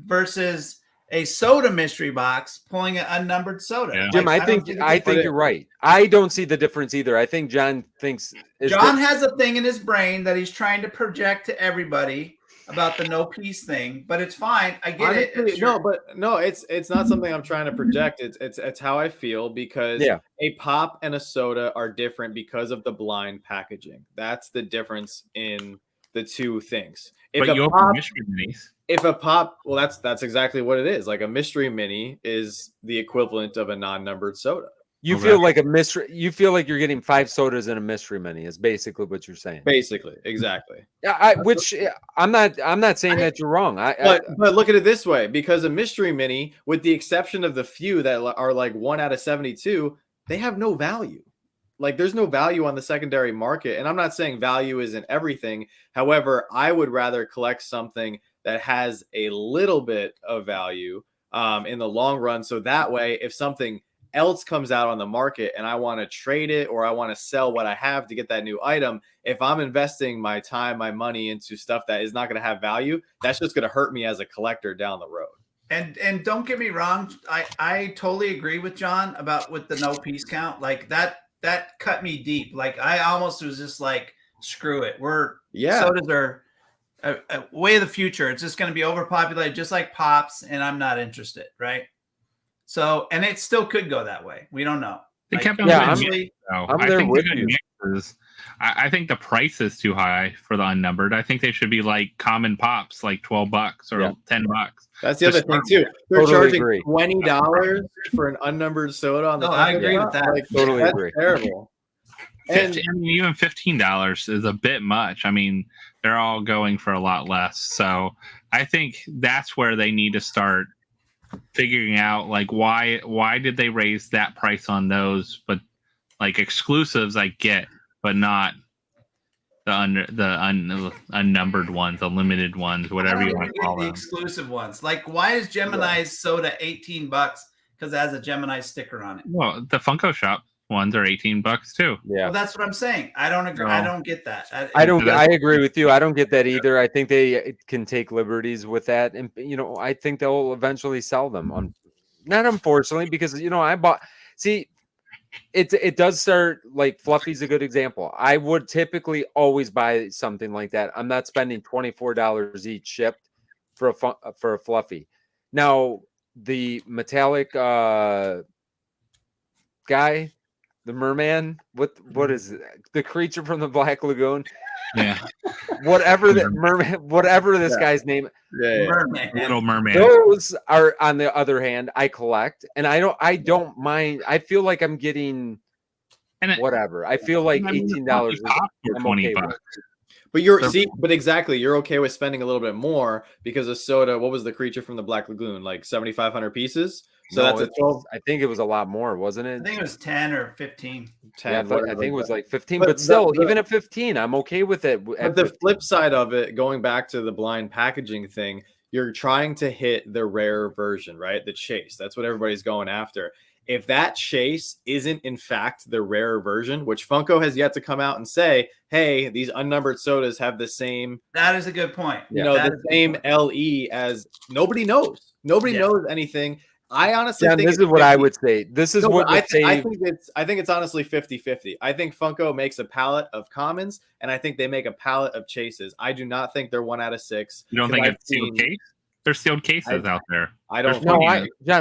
versus a soda mystery box pulling an unnumbered soda. Yeah. Jim, I think you're right. I don't see the difference either. I think John thinks John has a thing in his brain that he's trying to project to everybody about the no peace thing, but it's fine. I get it. It's not something I'm trying to project. It's how I feel because a pop and a soda are different because of the blind packaging. That's the difference in the two things. But you open mystery minis. If a pop, well, that's exactly what it is. Like a mystery mini is the equivalent of a non-numbered soda. You feel like a mystery. You feel like you're getting 5 sodas in a mystery mini. Is basically what you're saying. Basically, exactly. Yeah, I'm not saying that you're wrong. But look at it this way: because a mystery mini, with the exception of the few that are like 1 out of 72, they have no value. Like there's no value on the secondary market. And I'm not saying value isn't everything. However, I would rather collect something that has a little bit of value in the long run. So that way, if something else comes out on the market and I want to trade it or I want to sell what I have to get that new item, if I'm investing my time, my money into stuff that is not going to have value, that's just going to hurt me as a collector down the road. And don't get me wrong, I totally agree with John about with the no piece count. Like that cut me deep. Like I almost was just like, screw it. Sodas are a way of the future. It's just going to be overpopulated, just like pops, and I'm not interested, right? So, and it still could go that way. We don't know. They kept on I'm there with you. I think the price is too high for the unnumbered. I think they should be like common pops, like $12 or $10. That's the other thing too. They're charging $20 for an unnumbered soda on the. I agree with that. Like, totally agree. Terrible. And even $15 is a bit much. I mean, they're all going for a lot less. So I think that's where they need to start figuring out, like, why did they raise that price on those, but like exclusives I get, but not the unnumbered ones, the limited ones, whatever you want to call them. The exclusive ones. Like, why is Gemini's soda $18? Because it has a Gemini sticker on it. Well, the Funko Shop ones are $18 too. Yeah, well, that's what I'm saying. I don't agree. No. I don't get that. I agree with you. I don't get that either. I think they can take liberties with that, and I think they'll eventually sell them. Not unfortunately, because I bought. See, it does start like Fluffy's a good example. I would typically always buy something like that. I'm not spending $24 each shipped for a Fluffy. Now the metallic guy. The merman, what is it? The creature from the Black Lagoon? Yeah. Whatever the merman, whatever this guy's name. Yeah. Merman. Little merman. Those are, on the other hand, I collect, and I don't mind. I feel like I'm getting whatever. I feel like $18 is $20. Okay, but exactly, you're okay with spending a little bit more because of soda. What was the creature from the Black Lagoon? Like 7,500 pieces. So that's a 12. I think it was a lot more, wasn't it? I think it was 10 or 15. 10. Yeah, I think it was like 15. But still, even at 15, I'm okay with it. But the flip side of it, going back to the blind packaging thing, you're trying to hit the rare version, right? The chase. That's what everybody's going after. If that chase isn't in fact the rare version, which Funko has yet to come out and say, hey, these unnumbered sodas have the same. That is a good point. The same LE as nobody knows. Nobody knows anything. I honestly think this is what I would say. This is what I think it's honestly 50-50. I think Funko makes a palette of commons, and I think they make a palette of chases. I do not think they're 1 out of 6. You don't think it's sealed case? There's sealed cases out there. I don't. John,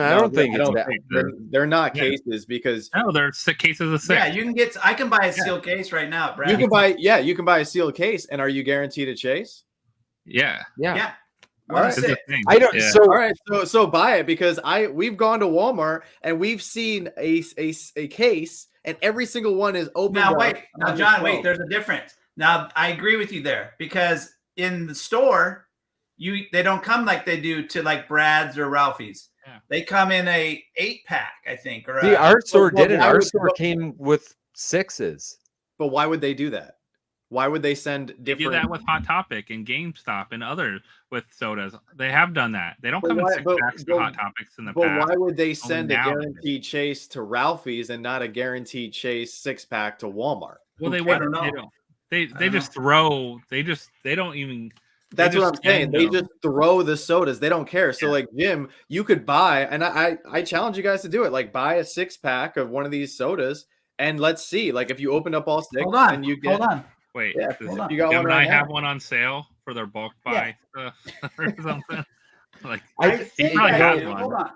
I don't think it's that. They're not cases because they're cases of 6. Yeah, you can get. I can buy a sealed case right now, Brad. You can buy a sealed case, and are you guaranteed a chase? Yeah. All right. I don't. Yeah. All right. So buy it because we've gone to Walmart and we've seen a case and every single one is open. Now, John, wait. There's a difference. Now, I agree with you there because in the store, they don't come like they do to like Brad's or Ralphie's. Yeah. They come in a 8-pack, I think. Or our store didn't. Our store came with 6s. But why would they do that? Why would they send different? They do that with Hot Topic and GameStop and others with sodas. They have done that. They don't come in 6-packs to Hot Topics in the past. But why would they send a guaranteed chase to Ralphie's and not a guaranteed chase 6-pack to Walmart? Well, they wouldn't. They don't. They just throw. They don't even. That's what I'm saying. They just throw the sodas. They don't care. So, like, Jim, you could buy, and I challenge you guys to do it. Like, buy a 6-pack of one of these sodas, and let's see. Like, if you open up all 6, and you get. Hold on. Wait, you got one right have one on sale for their bulk buy stuff or something? Like, you probably have one. Hold on.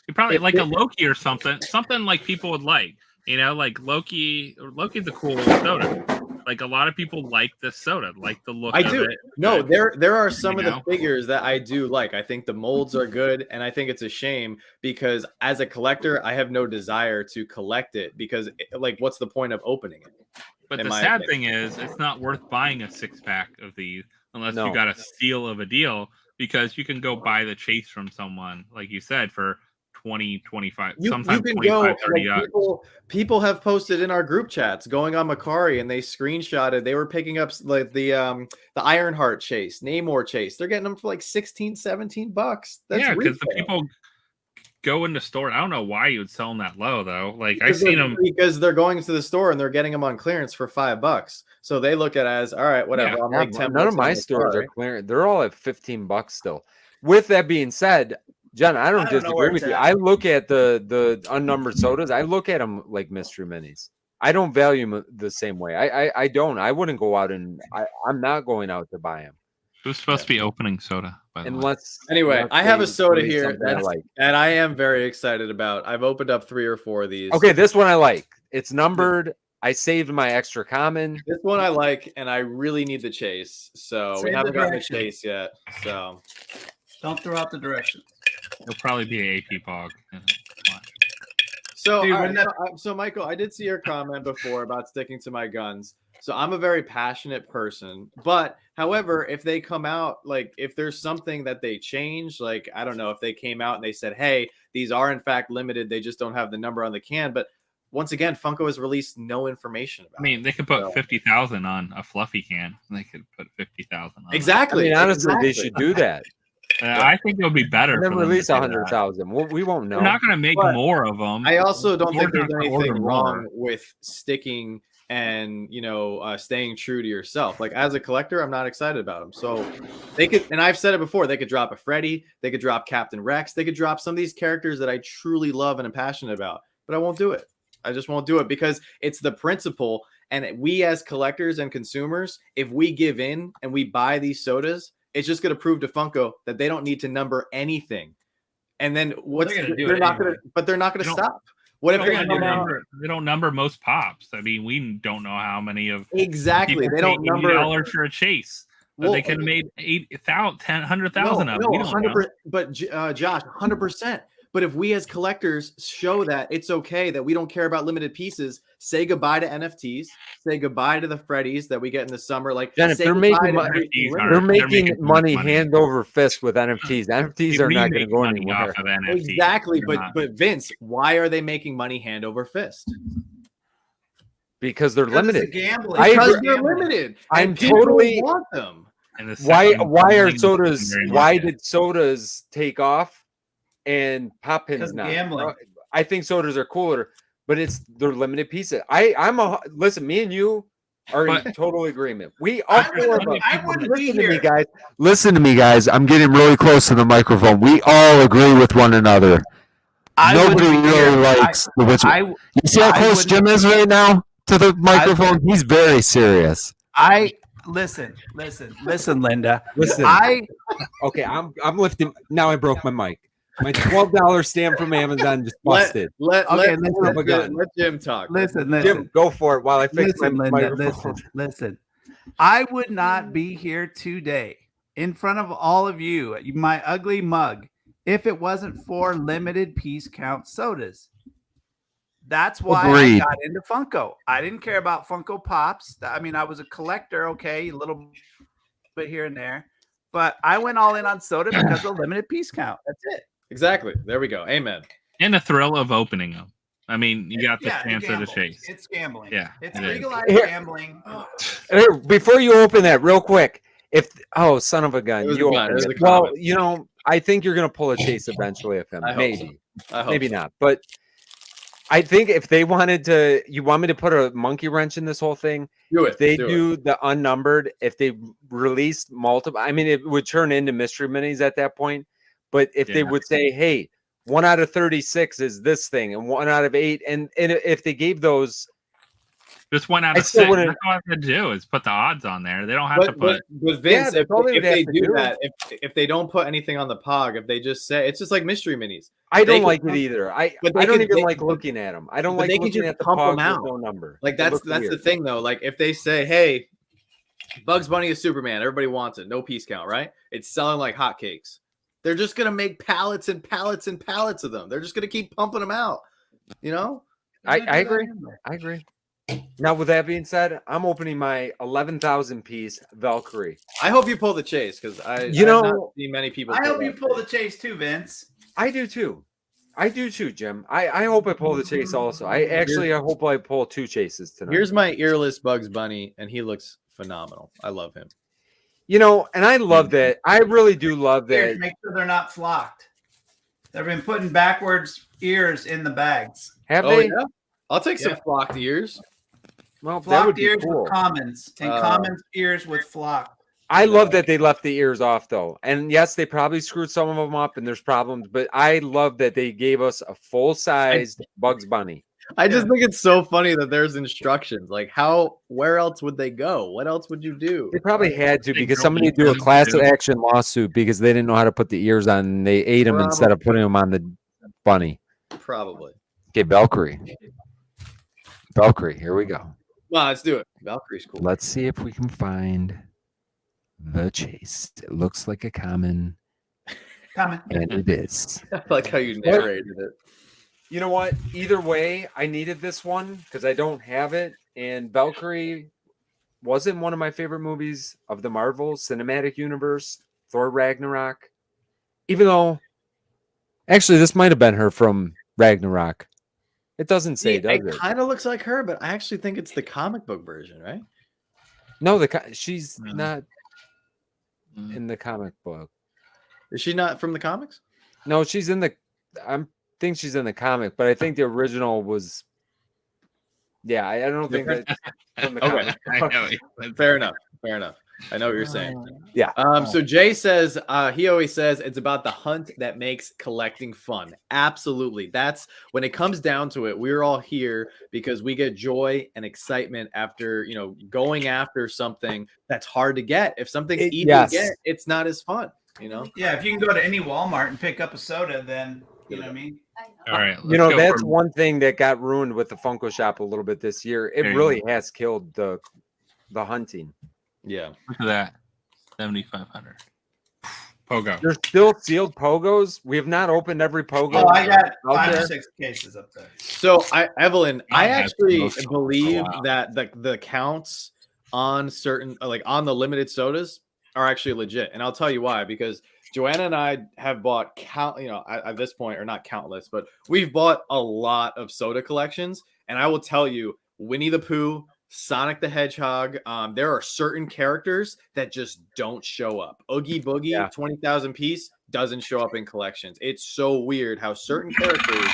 You probably like a Loki or something like people would like. Like Loki. Loki's a cool soda. Like a lot of people like this soda, like the look I of do. it. No, but, there are some of you know. the figures that I do like. I think the molds are good, and I think it's a shame because as a collector, I have no desire to collect it because, like, what's the point of opening it? But in the my sad opinion. thing is, it's not worth buying a 6-pack of these unless No. you got a steal of a deal, because you can go buy the chase from someone, like you said, for 20, 25, You sometimes can 25, go 30 like, people have posted in our group chats going on Macari and they screenshotted. They were picking up like the Ironheart chase, Namor chase. They're getting them for like 16, 17 bucks. That's yeah, because the retail. people go into store. I don't know why you would sell them that low though. Like I Because seen them because they're going to the store and they're getting them on clearance for $5. So they look at it as all right, whatever. Yeah. I'll make 10 None of bucks my on stores are Macari. clearing. They're all at $15 still. With that being said, John, I don't I don't know disagree where with it's you. at. I look at the unnumbered sodas. I look at them like mystery minis. I don't value them the same way. I don't. I wouldn't go out and I'm not going out to buy them who's supposed to be opening soda, by the way. unless. Anyway, unless I have they a soda release here something I that's, like. and I am very excited about. I've opened up 3 or 4 of these. Okay, this one I like. It's numbered. I saved my extra common. This one I like, and I really need the chase. So we Save the haven't gotten the directions. chase yet. So Don't throw out the directions. It'll probably be an AP Pog. So, Dude, all when right, so Michael, I did see your comment before about sticking to my guns. So I'm a very passionate person, but however, if they come out, like if there's something that they change, like I don't know, if they came out and they said, hey, these are in fact limited, they just don't have the number on the can. But once again, Funko has released no information about I mean, they could put 50,000 on a fluffy can. They could put 50,000 on. Exactly. I mean, honestly, exactly. they should do that. I think it would be better. And then for them to release do that. 100,000. We won't know. They're not going to make But more of them. I also don't think Stores there's aren't gonna order anything more. wrong with sticking and staying true to yourself. Like as a collector, I'm not excited about them. So they could, and I've said it before, they could drop a Freddy, they could drop Captain Rex, they could drop some of these characters that I truly love and am passionate about, but I won't do it. I just won't do it because it's the principle. And we as collectors and consumers, if we give in and we buy these sodas, it's just going to prove to Funko that they don't need to number anything. And then what's they're gonna do they're it not anyway. going to, but they're not going to They don't- stop. What if They they don't, come out? number, they don't number most pops. I mean, we don't know how many of Exactly. people They don't pay number. $80 for a chase. But Well, they could have made 100,000 of. No, We don't know. 100%. But Josh, 100%. But if we as collectors show that it's okay that we don't care about limited pieces, say goodbye to NFTs, say goodbye to the Freddies that we get in the summer. Like, Jen, if say they're goodbye making to money, everything NFTs limited. they're making money hand over fist with NFTs. NFTs They are not going to remake go money anywhere. off of NFTs. Exactly. They're But not. Vince, why are they making money hand over fist? Because they're Because it's limited. a gambling. I Because agree. they're Gambling. limited. I'm and people totally- want them. And the Why second are million sodas? secondary Why market. did sodas take off and Poppins Because not? gambling. I think sodas are cooler, but they're limited pieces. Listen. Me and you are in But- total agreement. We all I four of us. wouldn't be Listen to me, here. guys. Listen to me, guys. I'm getting really close to the microphone. We all agree with one another. Nobody really likes the which. You see how close Jim is right now to the microphone? He's very serious. Listen, Linda. Listen. Okay, I'm lifting. Now I broke my mic. My $12 stamp from Amazon just busted. Let Jim talk. Listen. Jim, go for it while I fix Listen, my Linda, microphone. listen. I would not be here today in front of all of you, my ugly mug, if it wasn't for limited piece count sodas. That's why Agreed. I got into Funko. I didn't care about Funko Pops. I mean, I was a collector, okay, a little bit here and there, but I went all in on soda because of limited piece count. That's it. Exactly. There we go. Amen. And the thrill of opening them. I mean, you got the chance of the gamble. chase. It's gambling. Yeah, It's it is. legalized Here- gambling. Here, before you open that, real quick, son of a gun, It was you a gun. opened It was it. a Well, comment. I think you're gonna pull a chase eventually of him. I hope Maybe, I hope maybe so. not. But I think if they wanted to, you want me to put a monkey wrench in this whole thing? Do it. If they do it. do the unnumbered, if they released multiple, I mean, it would turn into mystery minis at that point. But if they Yeah. would say, hey, 1 out of 36 is this thing, and 1 out of 8, and if they gave those Just one out I of still 6. wouldn't- That's all they have to do is put the odds on there. They don't have to put. But Vince, Yeah, that's all they if would have they to do do. that, if they don't put anything on the pog, if they just say it's just like mystery minis. I They don't could like it pump- either. I but they don't could- even they- like looking at them. I don't but like they could looking just at the pump 'em pug out. with no number. Like It that's looks the weird. thing though. Like if they say, "Hey, Bugs Bunny is Superman," everybody wants it. No piece count, right? It's selling like hotcakes. They're just gonna make pallets and pallets and pallets of them. They're just gonna keep pumping them out. You know? I agree. I agree. Now, with that being said, I'm opening my 11,000 piece Valkyrie. I hope you pull the chase because I You have know- not seen many people. I hope that you pull the chase. chase too, Vince. I do too. Jim. I hope I pull the chase also. I hope I pull 2 chases tonight. Here's my earless Bugs Bunny, and he looks phenomenal. I love him. And I love that. I really do love Ears, that. make sure they're not flocked. They've been putting backwards ears in the bags. Have Oh they? yeah, I'll take some Yeah. flocked ears. Well, that would Flocked be ears cool. with commons and commons ears with flock. I love that they left the ears off though. And yes, they probably screwed some of them up and there's problems, but I love that they gave us a full-sized Bugs Bunny. I just think it's so funny that there's instructions. Like, where else would they go? What else would you do? They probably had to Big because girl somebody beat do a them, class too. action lawsuit because they didn't know how to put the ears on and they ate them instead of putting them on the bunny. Probably. Okay, Valkyrie. Valkyrie, here we go. Well, let's do it. Valkyrie's cool. Let's see if we can find the chase. It looks like a common, Comment. and it is. I like how you narrated it. You know what? Either way, I needed this one because I don't have it. And Valkyrie wasn't one of my favorite movies of the Marvel Cinematic Universe, Thor Ragnarok. Even though, actually, this might have been her from Ragnarok. It doesn't say, does It it? kind of looks like her, but I actually think it's the comic book version, right? No, she's Mm. not Mm. in the comic book. Is she not from the comics? No, she's in the. I think she's in the comic, but I think the original was. Yeah, I don't think that from the Okay. comic. I know. Fair enough. Fair enough. I know what you're saying. Yeah. So Jay says he always says it's about the hunt that makes collecting fun. Absolutely. That's when it comes down to it. We're all here because we get joy and excitement after going after something that's hard to get. If something's easy to get, it's not as fun. Yeah, if you can go to any Walmart and pick up a soda, then you know what I mean. All right. let's go That's for- one thing that got ruined with the Funko shop a little bit this year. It There you really has killed the hunting. Yeah. Look at that. 7,500. Pogo. There's still sealed pogos. We have not opened every pogo. Oh, I got out 5 there. or 6 cases up there. So Evelyn, I had actually most for a believe while. that the counts on certain on the limited sodas are actually legit. And I'll tell you why, because Joanna and I have bought at this point, or not countless, but we've bought a lot of soda collections. And I will tell you, Winnie the Pooh, Sonic the Hedgehog, there are certain characters that just don't show up. Oogie Boogie, 20,000 piece, doesn't show up in collections. It's so weird how certain characters,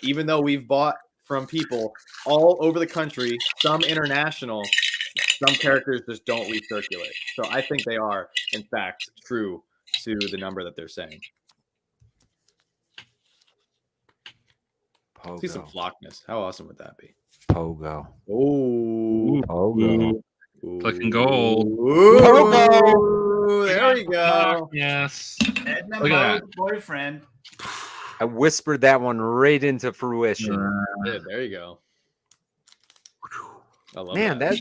even though we've bought from people all over the country, some international, some characters just don't recirculate. So I think they are, in fact, true to the number that they're saying. Pogo. See some flockness. How awesome would that be? Pogo. Oh, Pogo. Looking gold. Ooh, there we go. Yes. Edna Look at Moe's boyfriend. I whispered that one right into fruition. Yeah, there you go. I love Man, that.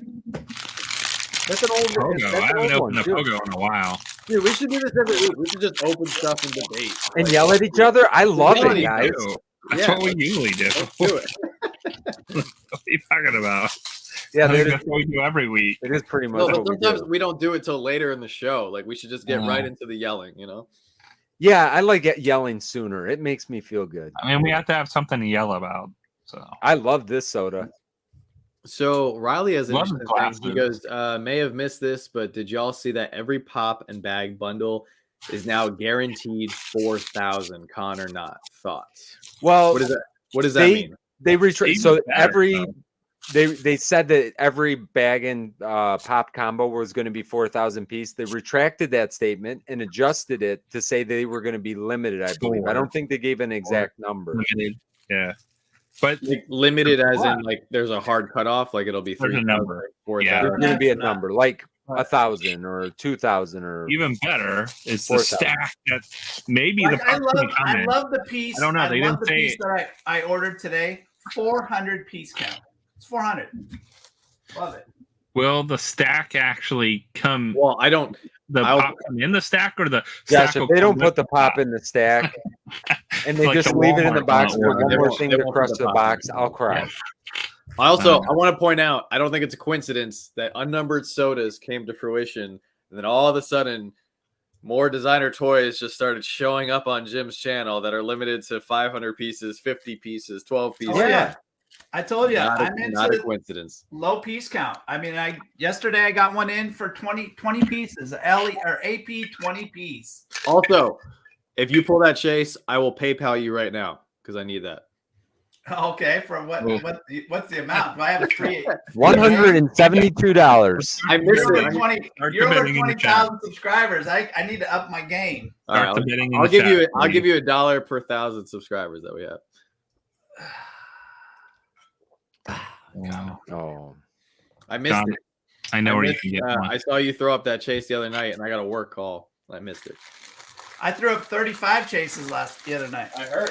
that's an old Pogo. that's I an haven't old opened one, a too. Pogo in a while. Dude, we should do this every week. We should just open stuff and debate. And yell at each other. I love That's what it, we guys. do. That's Yeah, what we usually do. Let's do it. What are you talking about? Yeah, I think that that's what we do every week. it is pretty much No, but what we sometimes do. we don't do it till later in the show. Like we should just get right into the yelling, Yeah, I like yelling sooner. It makes me feel good. I mean, we have to have something to yell about. So I love this soda. So Riley has an Love interesting glasses. thing. He goes, may have missed this, but did y'all see that every pop and bag bundle is now guaranteed 4,000, con or not? Thoughts? Well, What does that mean? they retract. Even So better, they said that every bag and pop combo was going to be 4,000 piece. They retracted that statement and adjusted it to say they were going to be limited. I believe. I don't think they gave an exact number. Limited. Yeah. But like limited as in like there's a hard cutoff, like it'll be There's a 3,000, number. 4,000. Yeah. There's going to be a That's not- number like 1,000 or 2,000 or even better is the 4,000. stack that maybe Like, the I box love, come I in. love the piece. I don't know, they love didn't the say piece it. that I ordered today. 400 piece count. It's 400. Love it. Will the stack actually come? Well, I don't. The I'll- pop come in the stack, or the Josh, stack will if they don't come put with the pop in the stack and they Like just the leave it in the Walmart box one. for one They more won't- thing they to won't put crush the the pop box, in. I'll cry. I also I want to point out I don't think it's a coincidence that unnumbered sodas came to fruition, and then all of a sudden, more designer toys just started showing up on Jim's channel that are limited to 500 pieces, 50 pieces, 12 pieces. Oh, yeah. I told you, Not I'm not a into coincidence. low piece count. I mean, yesterday I got one in for 20 pieces, LE or AP 20 piece. Also, if you pull that chase, I will PayPal you right now because I need that. Okay, for what? Ooh. What's the amount? Do I have a free? $172. I missed You're it. over 20. Start You're over committing in the 20,000 subscribers. I need to up my game. All right, Start submitting in I'll the give chat, you. I'll please. give you $1 per 1,000 subscribers that we have. Wow. Oh, I missed John, it. I know I where you missed- can get I one. saw you throw up that chase the other night, and I got a work call. I missed it. I threw up 35 chases the other night. I heard.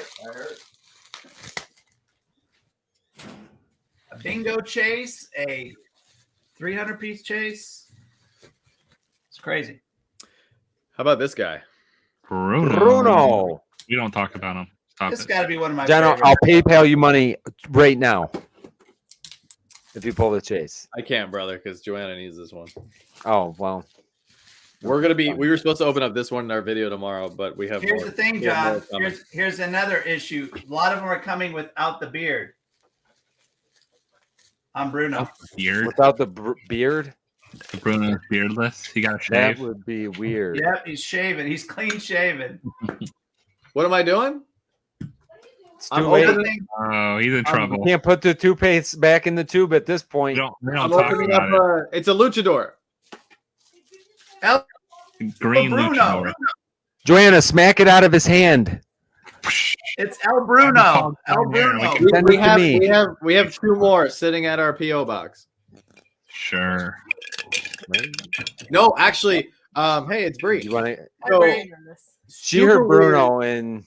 A bingo chase, a 300 piece chase. It's crazy. How about this guy? Bruno. We don't talk about him. Stop This it. got to be one of my John, favorites. I'll PayPal you money right now if you pull the chase. I can't, brother, because Joanna needs this one. Oh, well. We were supposed to open up this one in our video tomorrow, but we have Here's more. the thing, we have more John. coming. Here's another issue. A lot of them are coming without the beard. I'm Bruno. Beard. Without the beard, Bruno's beardless. He got a that shave. would be weird. Yep, he's shaven. He's clean shaven. What am I doing? It's I'm too late. opening, Oh, he's in trouble. You can't put the toothpaste back in the tube at this We point. don't I'm talk opening up. about it. It's a luchador. Green Bruno. luchador. Joanna, smack it out of his hand. It's El Bruno. El Bruno. Send it to me. We have two more sitting at our PO box. Sure. No, actually, hey, it's Bree. You want to? So, She super heard Bruno and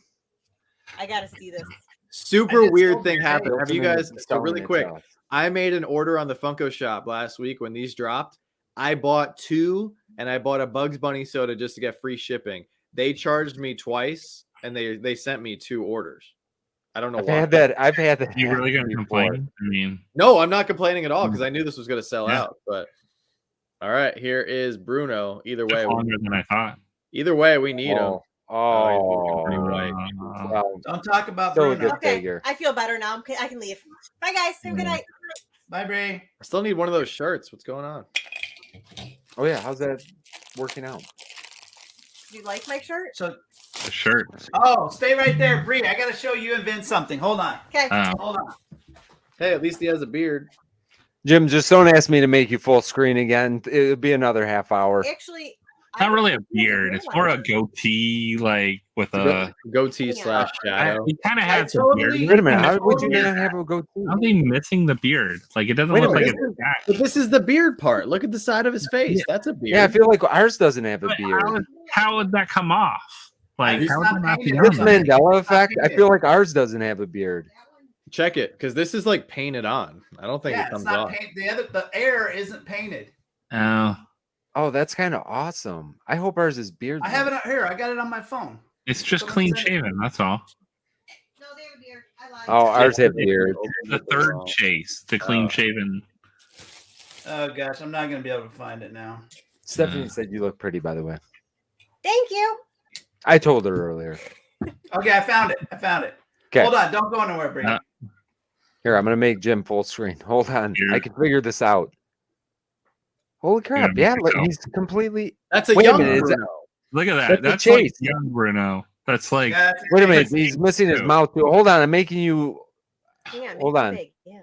I gotta see this. super I just weird told thing you, happened. Have you guys? So Selling really quick, itself. I made an order on the Funko shop last week when these dropped. I bought two, and I bought a Bugs Bunny soda just to get free shipping. They charged me twice, and they sent me two orders. I don't know I've why. had that. I've had that. You really gonna before. complain? I mean, No, I'm not complaining at all because I knew this was going to sell Yeah. out. But all right, here is Bruno. Either way, took longer than I thought. we need him. Oh, Oh, he's pretty oh, white. well, Don't talk about Still a Bruno. good Okay, figure. I feel better now. I can leave. Bye, guys. Have a good night. Bye, Bree. I still need one of those shirts. What's going on? oh yeah, how's that working out? Do you like my shirt? So, The shirt. oh, stay right there, Bree. I got to show you and Vince something. Hold on. Okay. Hold on. Hey, at least he has a beard. Jim, just don't ask me to make you full screen again. It'll be another half hour. Actually, Not really a beard. It's more a goatee, like with a. Goatee / shadow. He kind of I has a totally- beard. Wait a minute, how would you Totally- not have a goatee? How's he missing the beard? Like it doesn't Wait a look like minute. it's back. But this is the beard part. Look at the side of his face. That's a beard. Yeah, I feel like ours doesn't have a But beard. how would that come off? Like It's how would not that not be painted. This on? Mandela effect, I feel like ours doesn't have a beard. Check it, because this is like painted on. I don't think Yeah, it it's comes not off. paint. The air isn't painted. Oh, Oh, that's kind of awesome. I hope ours is beard. I have it here. I got it on my phone. it's just clean shaven. That's all. no, they have a beard. I lied. Oh, ours have beard. The third chase, the clean shaven. Oh gosh, I'm not gonna be able to find it now. Stephanie said you look pretty, by the way. Thank you. I told her earlier. Okay, I found it. Okay, Hold on, don't go anywhere, Bree. here, I'm going to make Jim full screen. Hold on. Here. I can figure this out. Holy crap. make Yeah, it look, go. he's completely. That's a Wait a young minute, is Bruno. Look at That's that. the That's like chase. young Bruno. That's like Yeah, Wait a minute. That's He's missing his too. mouth, too. Hold on. I'm making you. Yeah, make Hold it on. big. Yeah.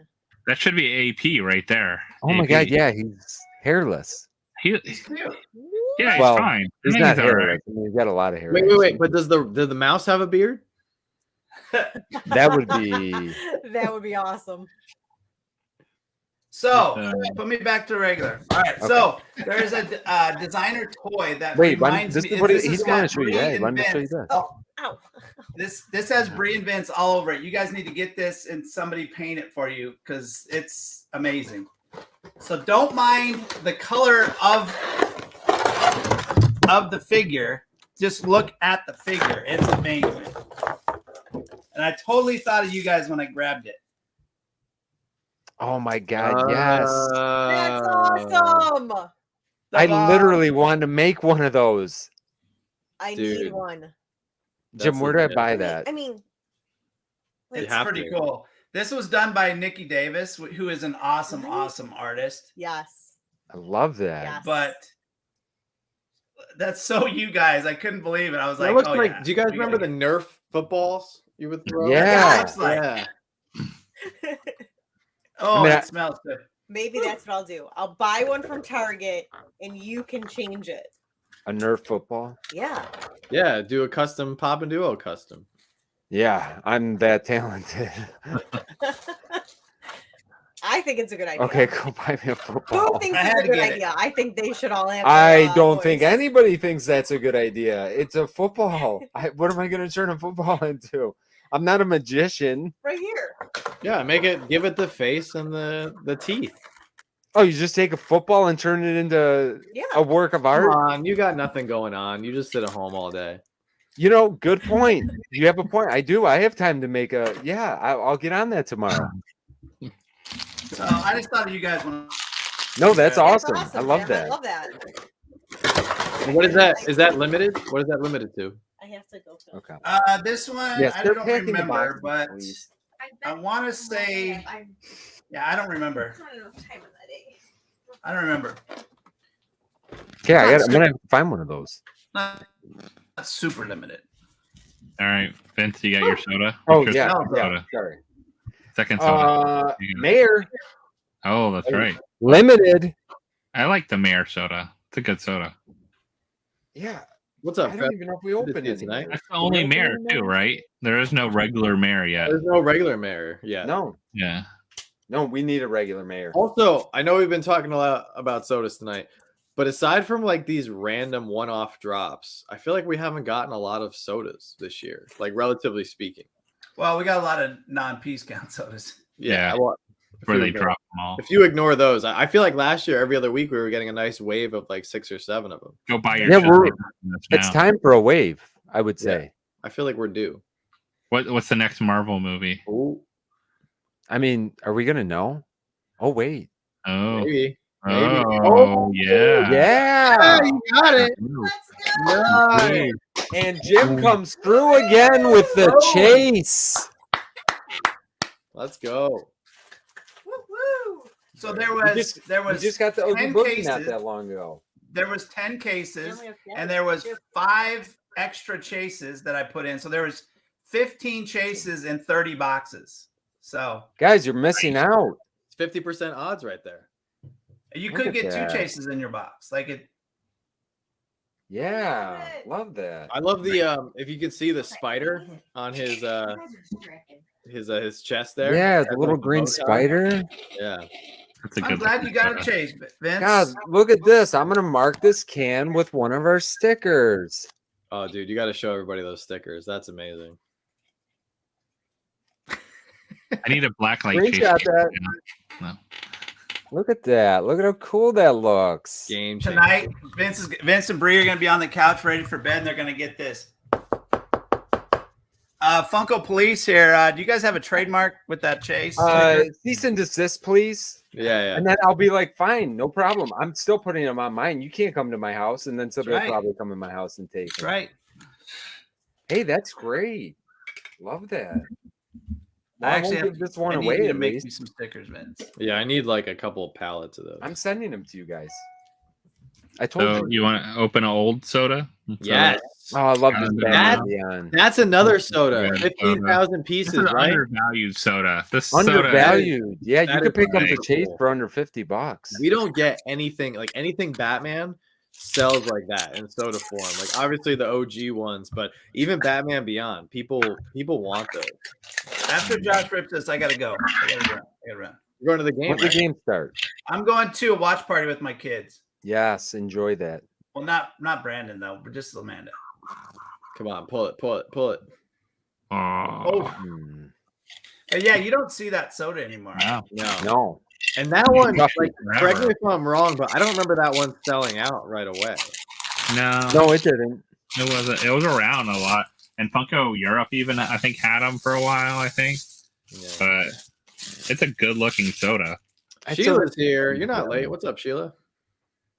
that should be AP right there. Oh, my AP. God. Yeah, he's hairless. He, It's cute. yeah, he's Well, fine. He's I think not all right. hairless. I mean, he's got a lot of hair. Wait. But does the mouse have a beard? That would be. That would be awesome. So put me back to regular. All right. Okay. So there's a designer toy that Wait, reminds this me. is what he has didn't got want to show you. Brie Yeah, he and wanted to show you Vince. this. Oh, ow. This has Brie and Vince all over it. You guys need to get this and somebody paint it for you because it's amazing. So don't mind the color of the figure. Just look at the figure. It's amazing. And I totally thought of you guys when I grabbed it. Oh my God! Yes, That's awesome. I literally wanted to make one of those. I Dude. need one. Jim, where did I buy that? I mean, It's have pretty to. cool. This was done by Nikki Davis, who is an awesome, awesome artist. yes. I love that. Yes. But that's so you guys. I couldn't believe it. I was That like, looks oh, like. yeah, Do you guys we remember the gotta Nerf footballs you would throw? Yeah. looks like- Yeah. Oh, I mean, it smells good. Maybe that's what I'll do. I'll buy one from Target and you can change it. A Nerf football. Yeah. Yeah. Do a custom Poppin Duo custom. Yeah, I'm that talented. I think it's a good idea. Okay, go buy me a Who football. thinks I it's had a to good get it. idea? I think they should all have. I their, don't think voice. anybody thinks that's a good idea. It's a football. What am I going to turn a football into? I'm not a magician. Right here. Yeah. Give it the face and the teeth. Oh, you just take a football and turn it into Yeah. a work of Come art? on, you got nothing going on. You just sit at home all day. You know, good point. You have a point. I do. I have time to make a. Yeah, I'll get on that tomorrow. So I just thought of you guys when. No, that's That's awesome. I love man. that. I love that. What is that? Is that limited? What is that limited to? I have to go. Film. Okay. This one Yes, I they're don't packing the remember, boxes, but please. I want to say, yeah, I don't remember. I don't remember. Okay, I'm gonna have to find one of those. Not super limited. All right, Vince, you got your soda? Oh Your yeah, no, yeah. soda. Sorry. Second soda. Mayor Oh, that's right. limited. I like the Mayor soda. It's a good soda. Yeah, What's up, I Fred? don't even know if we opened see it it tonight. That's the only Mayor too, right? There is no regular Mayor yet. There's no regular mayor yet. No, Yeah. no, we need a regular mayor. Also, I know we've been talking a lot about sodas tonight, but aside from like these random one-off drops, I feel like we haven't gotten a lot of sodas this year, like relatively speaking. Well, we got a lot of non-piece count sodas. Yeah. Well, Where they drop them all. if you ignore those, I feel like last year, every other week, we were getting a nice wave of like 6 or 7 of them. Go buy your Yeah, shit It's now. time for a wave, I would say. I feel like we're due. What's the next Marvel movie? I mean, are we gonna know? Oh wait, Oh, Maybe. oh, yeah. yeah. you got it. Let's go. Nice. And Jim comes through again with the chase. Let's go. Woo-woo. So there We was We just got the 10 Oogie Boogie not cases. that long ago. There was 10 cases Only have and there was seven. 5 extra chases that I put in. So there was 15 chases in 30 boxes. So Guys, you're missing out. It's 50% odds right there. you Look could at get that. 2 chases in your box. Like it. Yeah, love that. I love the if you could see the spider on his chest there. Yeah, Has the little like green bow tie. spider. Yeah. That's a I'm good glad you got a soda. chase, Vince. God, look at this. I'm gonna mark this can with one of our stickers. Oh, dude, you got to show everybody those stickers. That's amazing. I need a black light Screenshot chaser. that. No. Look at that. Look at how cool that looks. Game changer. Tonight, Vince and Bree are going to be on the couch ready for bed. And they're going to get this. Funko Police here. Do you guys have a trademark with that chase? Cease and desist, please. Yeah. And then I'll be like, fine, no problem. I'm still putting them on mine. You can't come to my house, and then somebody Right. will probably come to my house and take That's them. right. Hey, that's great. Love that. I I actually won't have give this one I need away you to at make least. me some stickers, Vince. Yeah, I need like a couple of pallets of those. I'm sending them to you guys. I told So you. you want to open an old soda? Yes. Oh, I love this That- band neon. That's another soda. Yeah, 15,000 This pieces, is an right? undervalued soda. This soda Undervalued. Yeah, you that could is pick up the nice. chase for under $50. We don't get anything like anything Batman. sells like that in soda form. Like obviously the OG ones, but even Batman Beyond, people want those. After Josh rips this, I gotta go. I gotta run. We're going to the game. When's the game start? I'm going to a watch party with my kids. Yes, enjoy that. Well, not Brandon though, but just Amanda. Come on, pull it. Oh. Yeah, you don't see that soda anymore. No. And that one, like, correct me if I'm wrong, but I don't remember that one selling out right away. No, it didn't. It wasn't. It was around a lot, and Funko Europe even I think had them for a while. I think, but it's a good looking soda. Sheila's here. You're not late. What's up, Sheila?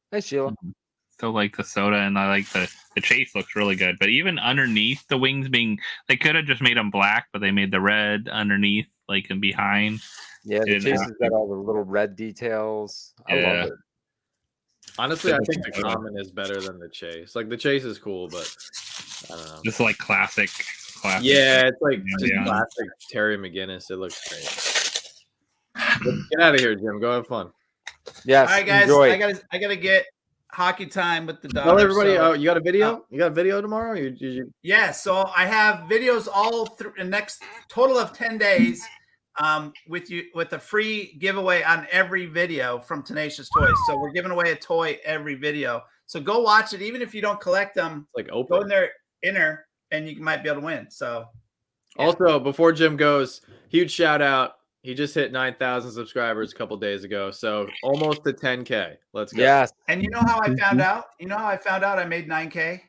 Hey, Sheila. Still like the soda, and I like the chase looks really good. But even underneath the wings they could have just made them black, but they made the red underneath, like and behind. Yeah, the chase has got all the little red details. I love it. Honestly, I think the common is better than the chase. Like the chase is cool, but I don't know. Just like classic. Yeah, it's like just classic Terry McGinnis. It looks great. Get out of here, Jim. Go have fun. Yes. All right, guys. Enjoy. I gotta get hockey time with the dog. Tell everybody. Oh, you got a video? You got a video tomorrow? Yeah. So I have videos all through the next total of 10 days. With a free giveaway on every video from Tenacious Toys. So we're giving away a toy every video. So go watch it, even if you don't collect them. It's like open. Go in there, enter, and you might be able to win. So also, before Jim goes, huge shout out. He just hit 9,000 subscribers a couple days ago, so almost to 10K. Let's go. Yes. And you know how I found out? You know how I found out I made 9K?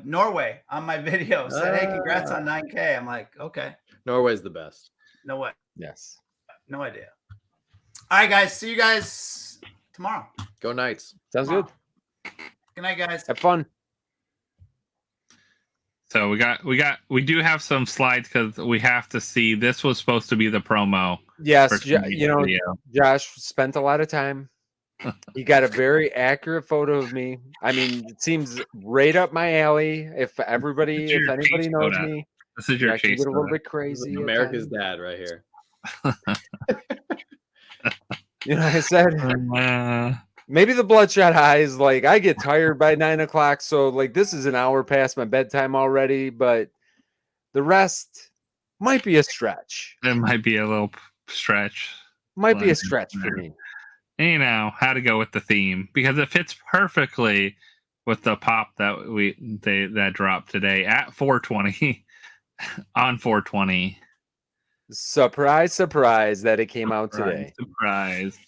Norway on my video said, "Hey, congrats on 9K." I'm like, okay. Norway's the best. No way. Yes. No idea. All right, guys. See you guys tomorrow. Go Knights. Sounds good. Good night, guys. Have fun. So we do have some slides because we have to see. This was supposed to be the promo. Yes, Josh spent a lot of time. He got a very accurate photo of me. I mean, it seems right up my alley. If anybody knows me, this is your chase. Get a little bit crazy. America's dad, right here. I said maybe the bloodshot eyes. Like I get tired by 9 o'clock, so like this is an hour past my bedtime already. But the rest might be a stretch. It might be a little stretch. Might be a stretch for me. You know how to go with the theme because it fits perfectly with the pop that dropped today at 420 on 420. Surprise that it came out today. Surprise.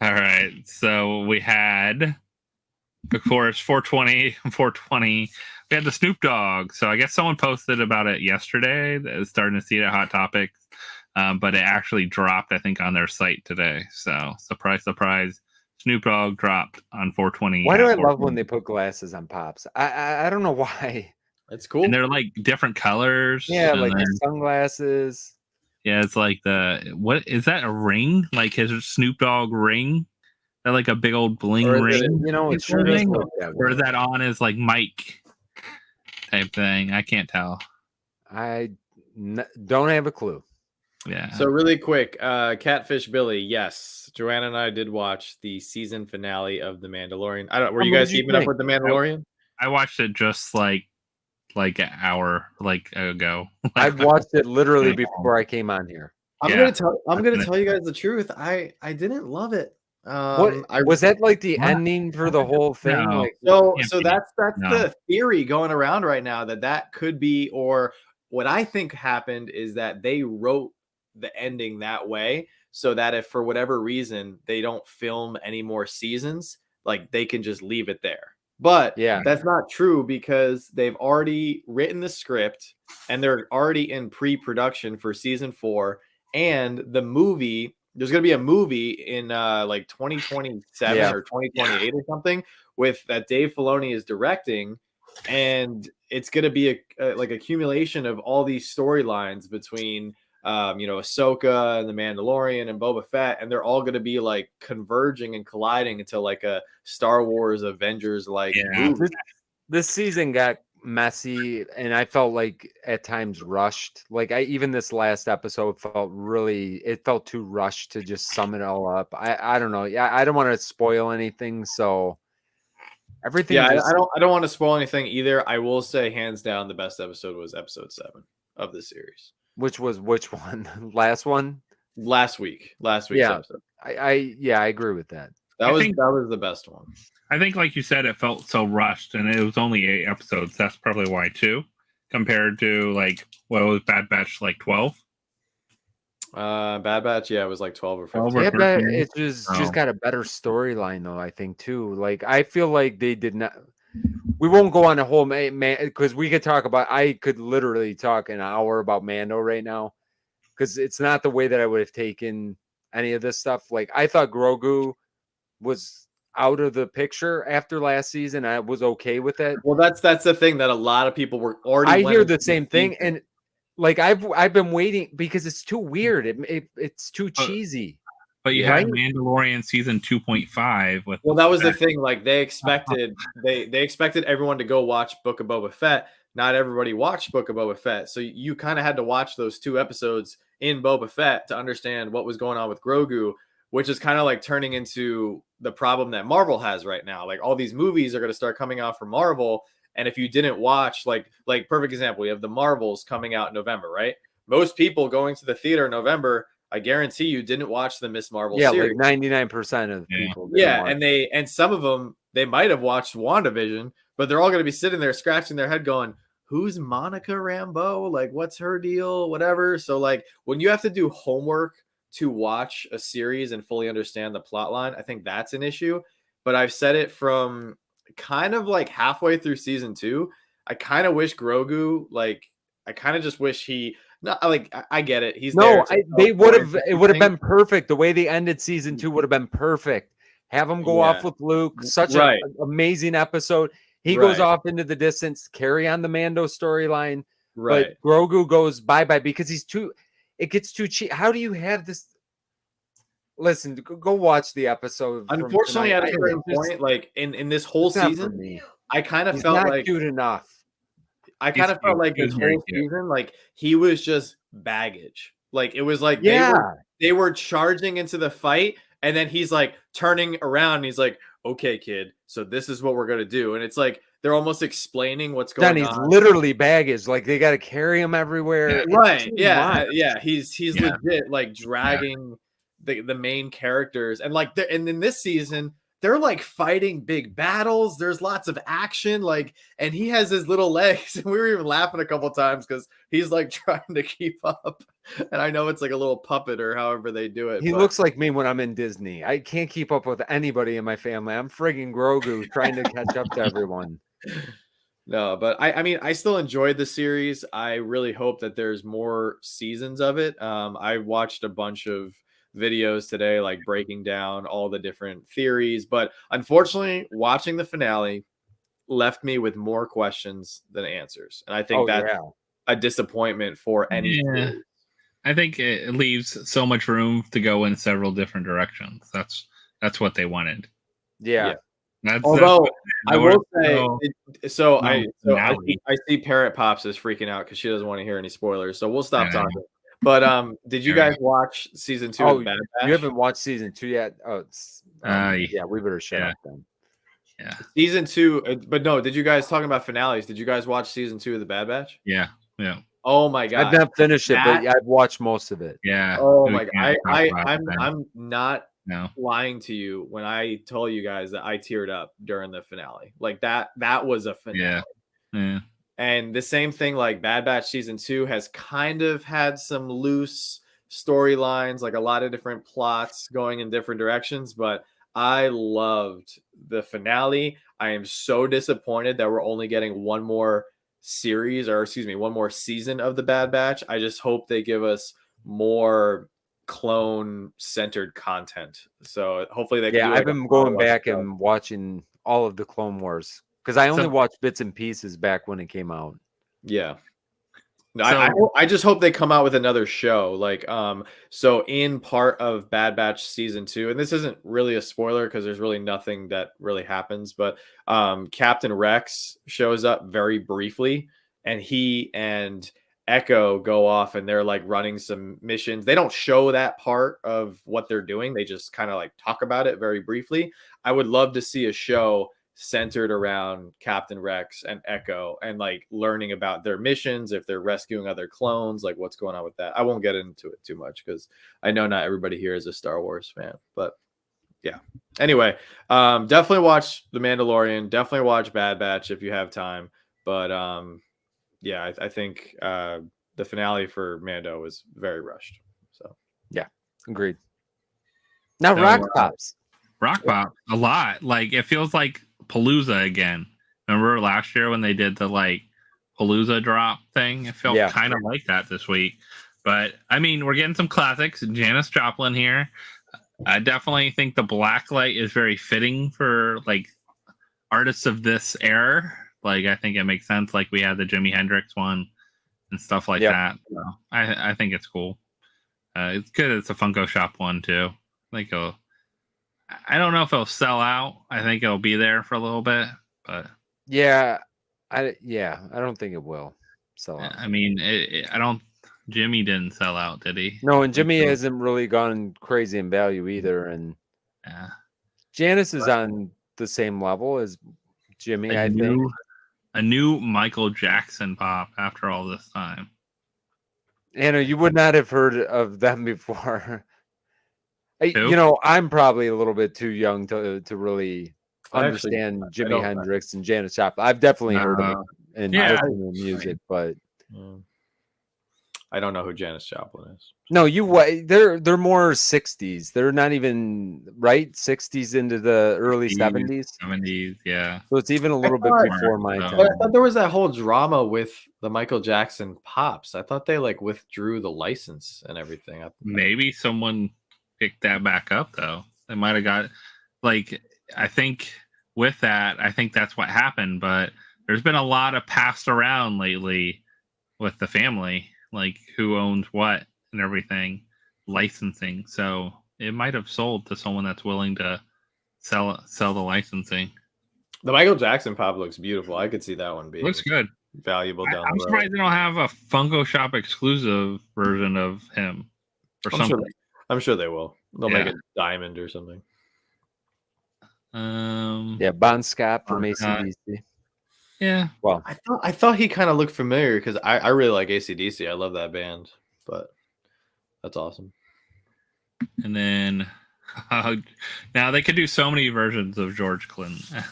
All right. So we had, of course, 420. We had the Snoop Dogg. So I guess someone posted about it yesterday. Starting to see it at Hot Topics. But it actually dropped, I think, on their site today. So surprise. Snoop Dogg dropped on 420. Why do I love when they put glasses on pops? I don't know why. It's cool. And they're like different colors. Yeah, like the sunglasses. Yeah, it's like what is that, a ring? Like his Snoop Dogg ring? That like a big old bling ring? It sure does look that way. Or is that on his like mic type thing? I can't tell. Don't have a clue. Yeah. So really quick, Catfish Billy, yes. Joanna and I did watch the season finale of The Mandalorian. Were you guys keeping up with The Mandalorian? I watched it just like an hour ago. I watched it literally before I came on here. I'm gonna tell you guys the truth. I didn't love it. Was that like the ending for the whole thing? No. So that's the theory going around right now that could be, or what I think happened is that they wrote the ending that way so that if for whatever reason they don't film any more seasons, like they can just leave it there. But that's not true because they've already written the script and they're already in pre-production for season 4. And the movie, there's going to be a movie in like 2027 or 2028 or something with that Dave Filoni is directing. And it's going to be like accumulation of all these storylines between, Ahsoka and the Mandalorian and Boba Fett. And they're all going to be like converging and colliding into like a Star Wars Avengers movie. This season got messy, and I felt like at times rushed. Like even this last episode felt too rushed to just sum it all up. I don't know. Yeah, I don't want to spoil anything, so everything. Yeah, I don't want to spoil anything either. I will say, hands down, the best episode was episode 7 of the series. Which one? Last one? Last week's episode. I agree with that. That was the best one. I think, like you said, it felt so rushed, and it was only 8 episodes. That's probably why too, compared to like what was Bad Batch, like 12. Bad Batch, yeah, it was like 12 or 15. Yeah, but it just got a better storyline though. I think too. Like I feel like they did not. We won't go on a whole man because we could talk about. I could literally talk an hour about Mando right now because it's not the way that I would have taken any of this stuff. Like I thought Grogu was out of the picture after last season. I was okay with it. Well, that's the thing that a lot of people were already. I hear the same thing, and like I've been waiting because it's too weird. It's too cheesy. But you had Mandalorian season 2.5 with. Well, that was the thing. Like they expected everyone to go watch Book of Boba Fett. Not everybody watched Book of Boba Fett, so you kind of had to watch those 2 episodes in Boba Fett to understand what was going on with Grogu, which is kind of like turning into the problem that Marvel has right now. Like all these movies are going to start coming out from Marvel, and if you didn't watch, like perfect example, you have the Marvels coming out in November, right? Most people going to the theater in November, I guarantee you, didn't watch the Miss Marvel series. Like 99% of people. Yeah, and some of them, they might have watched WandaVision, but they're all going to be sitting there scratching their head going, who's Monica Rambeau? Like, what's her deal? Whatever. So like when you have to do homework to watch a series and fully understand the plot line, I think that's an issue. But I've said it from kind of like halfway through season 2. I kind of wish Grogu, like, I kind of just wish he, not like, I get it. It would have been perfect. The way they ended season 2 would have been perfect. Have him go off with Luke. Such an amazing episode. He goes off into the distance, carry on the Mando storyline. Right. But Grogu goes bye-bye because it gets too cheap. How do you have this? Listen, go watch the episode. Unfortunately, at a certain point, like in this whole season, I kind of felt like cute enough. I kind of felt like this whole season, like he was just baggage. Like it was like they were charging into the fight, and then he's like turning around and he's like, okay, kid, so this is what we're gonna do. And it's like they're almost explaining what's going on. He's literally baggage. Like they got to carry him everywhere. Right. Yeah. He's legit like dragging the main characters. And like and in this season, they're like fighting big battles. There's lots of action. Like, and he has his little legs. And we were even laughing a couple times because he's like trying to keep up. And I know it's like a little puppet or however they do it. He looks like me when I'm in Disney. I can't keep up with anybody in my family. I'm friggin' Grogu trying to catch up to everyone. No, but I mean, I still enjoyed the series. I really hope that there's more seasons of it. I watched a bunch of videos today, like breaking down all the different theories, but unfortunately watching the finale left me with more questions than answers, and I think that's a disappointment for any series. I think it leaves so much room to go in several different directions. That's what they wanted. Although I will say, I see Parrot Pops is freaking out because she doesn't want to hear any spoilers, so we'll stop talking. But did you guys watch season 2 of Bad Batch? You haven't watched season 2 yet? We better shut up then. Yeah. Season 2, but no, did you guys talking about finales? Did you guys watch season 2 of the Bad Batch? Yeah. Oh my god. I've not finished it, but I've watched most of it. Yeah. Oh my god. I'm not lying to you when I told you guys that I teared up during the finale. Like that was a finale. Yeah. And the same thing, like Bad Batch season 2 has kind of had some loose storylines, like a lot of different plots going in different directions, but I loved the finale. I am so disappointed that we're only getting one more one more season of the Bad Batch. I just hope they give us more clone centered content. So hopefully they can I've been going back and watching all of the Clone Wars because I only watched bits and pieces back when it came out. Yeah. No, So- I just hope they come out with another show. Like, so in part of Bad Batch season 2, and this isn't really a spoiler because there's really nothing that really happens, but Captain Rex shows up very briefly, and he and Echo go off and they're like running some missions. They don't show that part of what they're doing. They just kind of like talk about it very briefly. I would love to see a show centered around Captain Rex and Echo and like learning about their missions, if they're rescuing other clones, like what's going on with that. I won't get into it too much because I know not everybody here is a Star Wars fan, but yeah. Anyway, definitely watch The Mandalorian. Definitely watch Bad Batch if you have time. But yeah, I think the finale for Mando was very rushed. So yeah, agreed. Now So, Rock Pops. Rock Pop a lot. Like it feels like Palooza again. Remember last year when they did the like Palooza drop thing? It felt kind of like that this week. But I mean, we're getting some classics. Janis Joplin here. I definitely think the Blacklight is very fitting for like artists of this era. Like I think it makes sense. Like we had the Jimi Hendrix one and stuff like that. So I think it's cool. It's good. It's a Funko Shop one too. I don't know if it'll sell out. I think it'll be there for a little bit, but I don't think it will sell out. I mean, I don't. Jimmy didn't sell out, did he? No, and Jimmy hasn't really gone crazy in value either. And Janis is on the same level as Jimmy. I think a new Michael Jackson pop after all this time. Anna, you would not have heard of them before. You know, I'm probably a little bit too young to really understand Jimi Hendrix and Janis Joplin. I've definitely heard of them and listened to music, but I don't know who Janis Joplin is. No, they're more 60s. They're not even 60s into the early 70s. 70s, yeah. So it's even a little bit before my time. But I thought there was that whole drama with the Michael Jackson pops. I thought they like withdrew the license and everything. Maybe someone picked that back up though. They might have got like I think with that, I think that's what happened. But there's been a lot of passed around lately with the family. Like who owns what and everything, licensing. So it might have sold to someone that's willing to sell the licensing. The Michael Jackson pop looks beautiful. I could see that one being looks good, valuable down the road. I'm surprised they don't have a Funko Shop exclusive version of him or something. I'm sure they will. They'll make a diamond or something. Bon Scott from AC/DC. Yeah. Well, I thought he kind of looked familiar because I really like AC/DC. I love that band, but that's awesome. And then now they could do so many versions of George Clinton.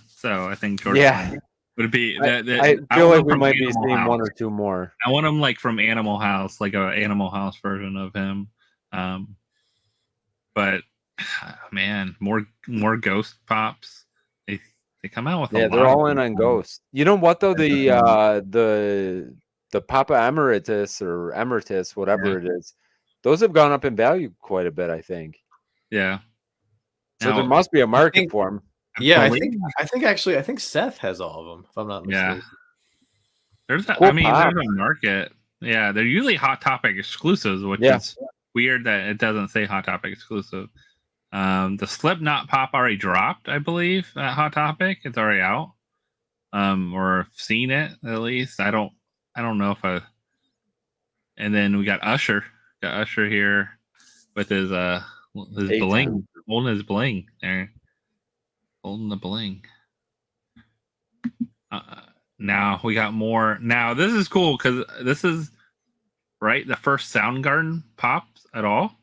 So I think George Clinton would be. I feel like we might be seeing one or two more. I want him like from Animal House, like a Animal House version of him. But man, more Ghost pops. They come out with a lot. They're all in on Ghost. You know what though? The Papa Emeritus or Emeritus, whatever it is, those have gone up in value quite a bit, I think. Yeah. So there must be a market for them. Yeah, I think Seth has all of them, if I'm not mistaken. There's there's a market. Yeah, they're usually Hot Topic exclusives, which is weird that it doesn't say Hot Topic exclusive. The Slipknot pop already dropped, I believe, at Hot Topic. It's already out. Or seen it at least. I don't know if I. And then we got Usher. Got Usher here with his bling, holding his bling there, holding the bling. Now we got more. Now this is cool because this is the first Soundgarden pops at all.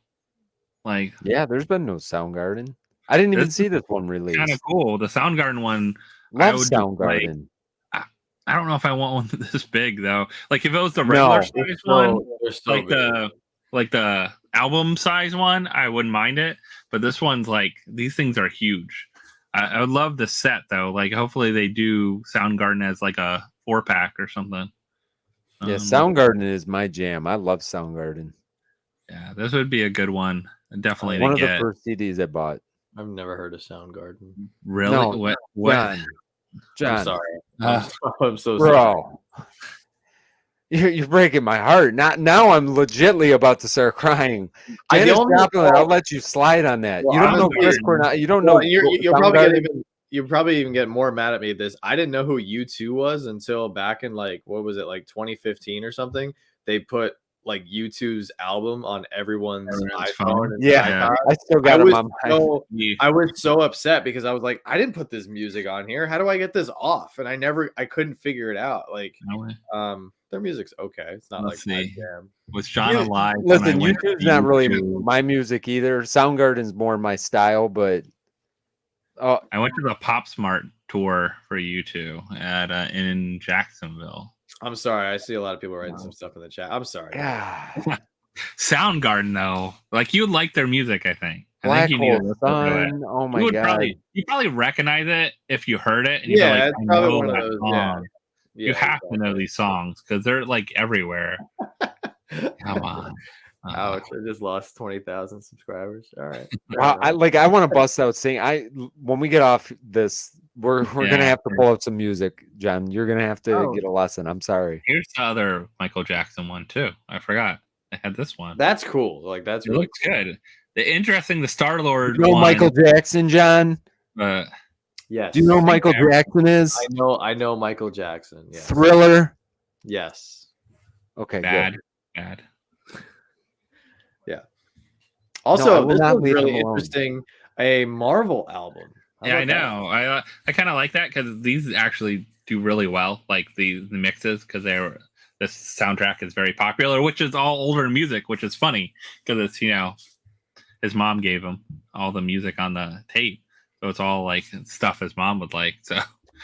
Like there's been no Soundgarden. I didn't even see this one released. Kind of cool. The Soundgarden one. Love Soundgarden. I don't know if I want one this big though. Like if it was the regular size one, like the album size one, I wouldn't mind it. But this one's like these things are huge. I would love the set though. Like hopefully they do Soundgarden as like a 4-pack or something. Yeah, Soundgarden is my jam. I love Soundgarden. Yeah, this would be a good one. Definitely one of the first CDs I bought. I've never heard of Soundgarden. Really? No, what? John. I'm sorry. I'm so bro. sorry. You're breaking my heart. Not now. I'm legitly about to start crying. I Janis don't Joplin, know. I'll let you slide on that. Well, you don't know honestly, Chris Cornell. You don't Well, know. you'll Soundgarden? probably even get more mad at me at this. I didn't know who U2 was until back in like what was it, like 2015 or something. They put like U2's album on everyone's iPhone. phone. And Yeah, iPod. I still got him on my. I was so upset because I was like, I didn't put this music on here. How do I get this off? And I couldn't figure it out. Like, their music's okay. It's not Let's like see. jam. Was John alive? Listen, YouTube's not really my music either. Soundgarden's more my style, but I went to the Pop Smart tour for U2 at in Jacksonville. I'm sorry. I see a lot of people writing some stuff in the chat. I'm sorry. Soundgarden, though, like you would like their music. I think Black you need Hole Sun. Oh my god! You probably recognize it if you heard it. And Yeah, like, it's probably one of those. Yeah. You have to know these songs because they're like everywhere. Come on. Ouch! I just lost 20,000 subscribers. All right. Wow, I want to bust out singing. When we get off this, we're gonna have to pull up some music, John. You're gonna have to get a lesson. I'm sorry. Here's the other Michael Jackson one too. I forgot. I had this one. That's cool. Like that's really looks good. The Star-Lord. You know Michael Jackson, John? Yes. Do you know who Michael Jackson is? I know Michael Jackson. Yes. Thriller. Yes. Okay. Bad. Yeah. Also, this was really interesting. A Marvel album. Yeah, I know. I kind of like that because these actually do really well, like the mixes, because the soundtrack is very popular, which is all older music, which is funny because it's his mom gave him all the music on the tape, so it's all like stuff his mom would like. So.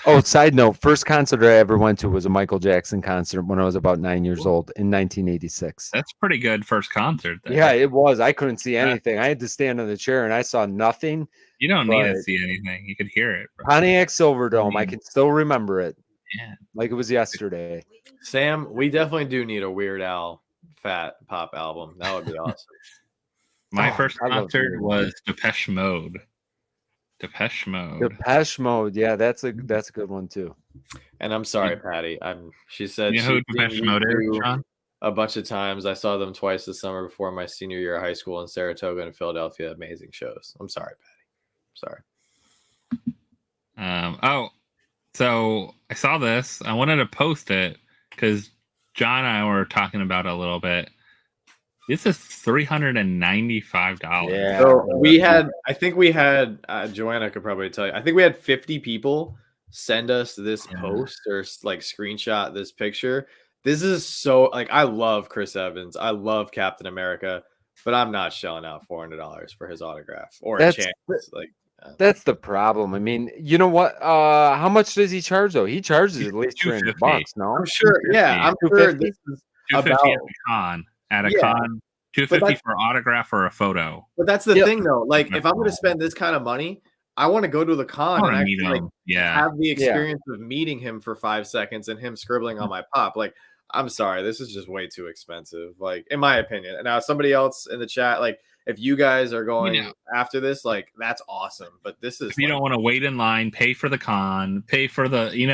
Oh, side note: first concert I ever went to was a Michael Jackson concert when I was about 9 years old in 1986. That's pretty good first concert. There. Yeah, it was. I couldn't see anything. I had to stand on the chair, and I saw nothing. You don't need to see anything. You could hear it. Bro. Pontiac Silverdome. I can still remember it. Yeah, like it was yesterday. Sam, we definitely do need a Weird Al Fat Pop album. That would be awesome. My first concert was Depeche Mode. Depeche Mode. Yeah, that's a good one too. And I'm sorry, Patty. She said you know who Depeche Mode is, John? A bunch of times. I saw them twice this summer before my senior year of high school in Saratoga and Philadelphia. Amazing shows. I'm sorry, Patty. Sorry. So I saw this. I wanted to post it because John and I were talking about it a little bit. This is $395. Yeah. So I think we had Joanna could probably tell you. I think we had 50 people send us this post or like screenshot this picture. This is so like I love Chris Evans. I love Captain America, but I'm not shelling out $400 for his autograph or a chance. Like that's the problem. I mean, you know what? How much does he charge though? He charges at least $300. No, I'm sure. Yeah, I'm sure this is about at a con. $250 for autograph or a photo. But that's the thing, though. Like, if I'm going to spend this kind of money, I want to go to the con and actually have the experience of meeting him for 5 seconds and him scribbling on my pop. Like, I'm sorry, this is just way too expensive. Like, in my opinion. And now somebody else in the chat, like, if you guys are going after this, like, that's awesome. But this is if you don't want to wait in line, pay for the con, pay for the, it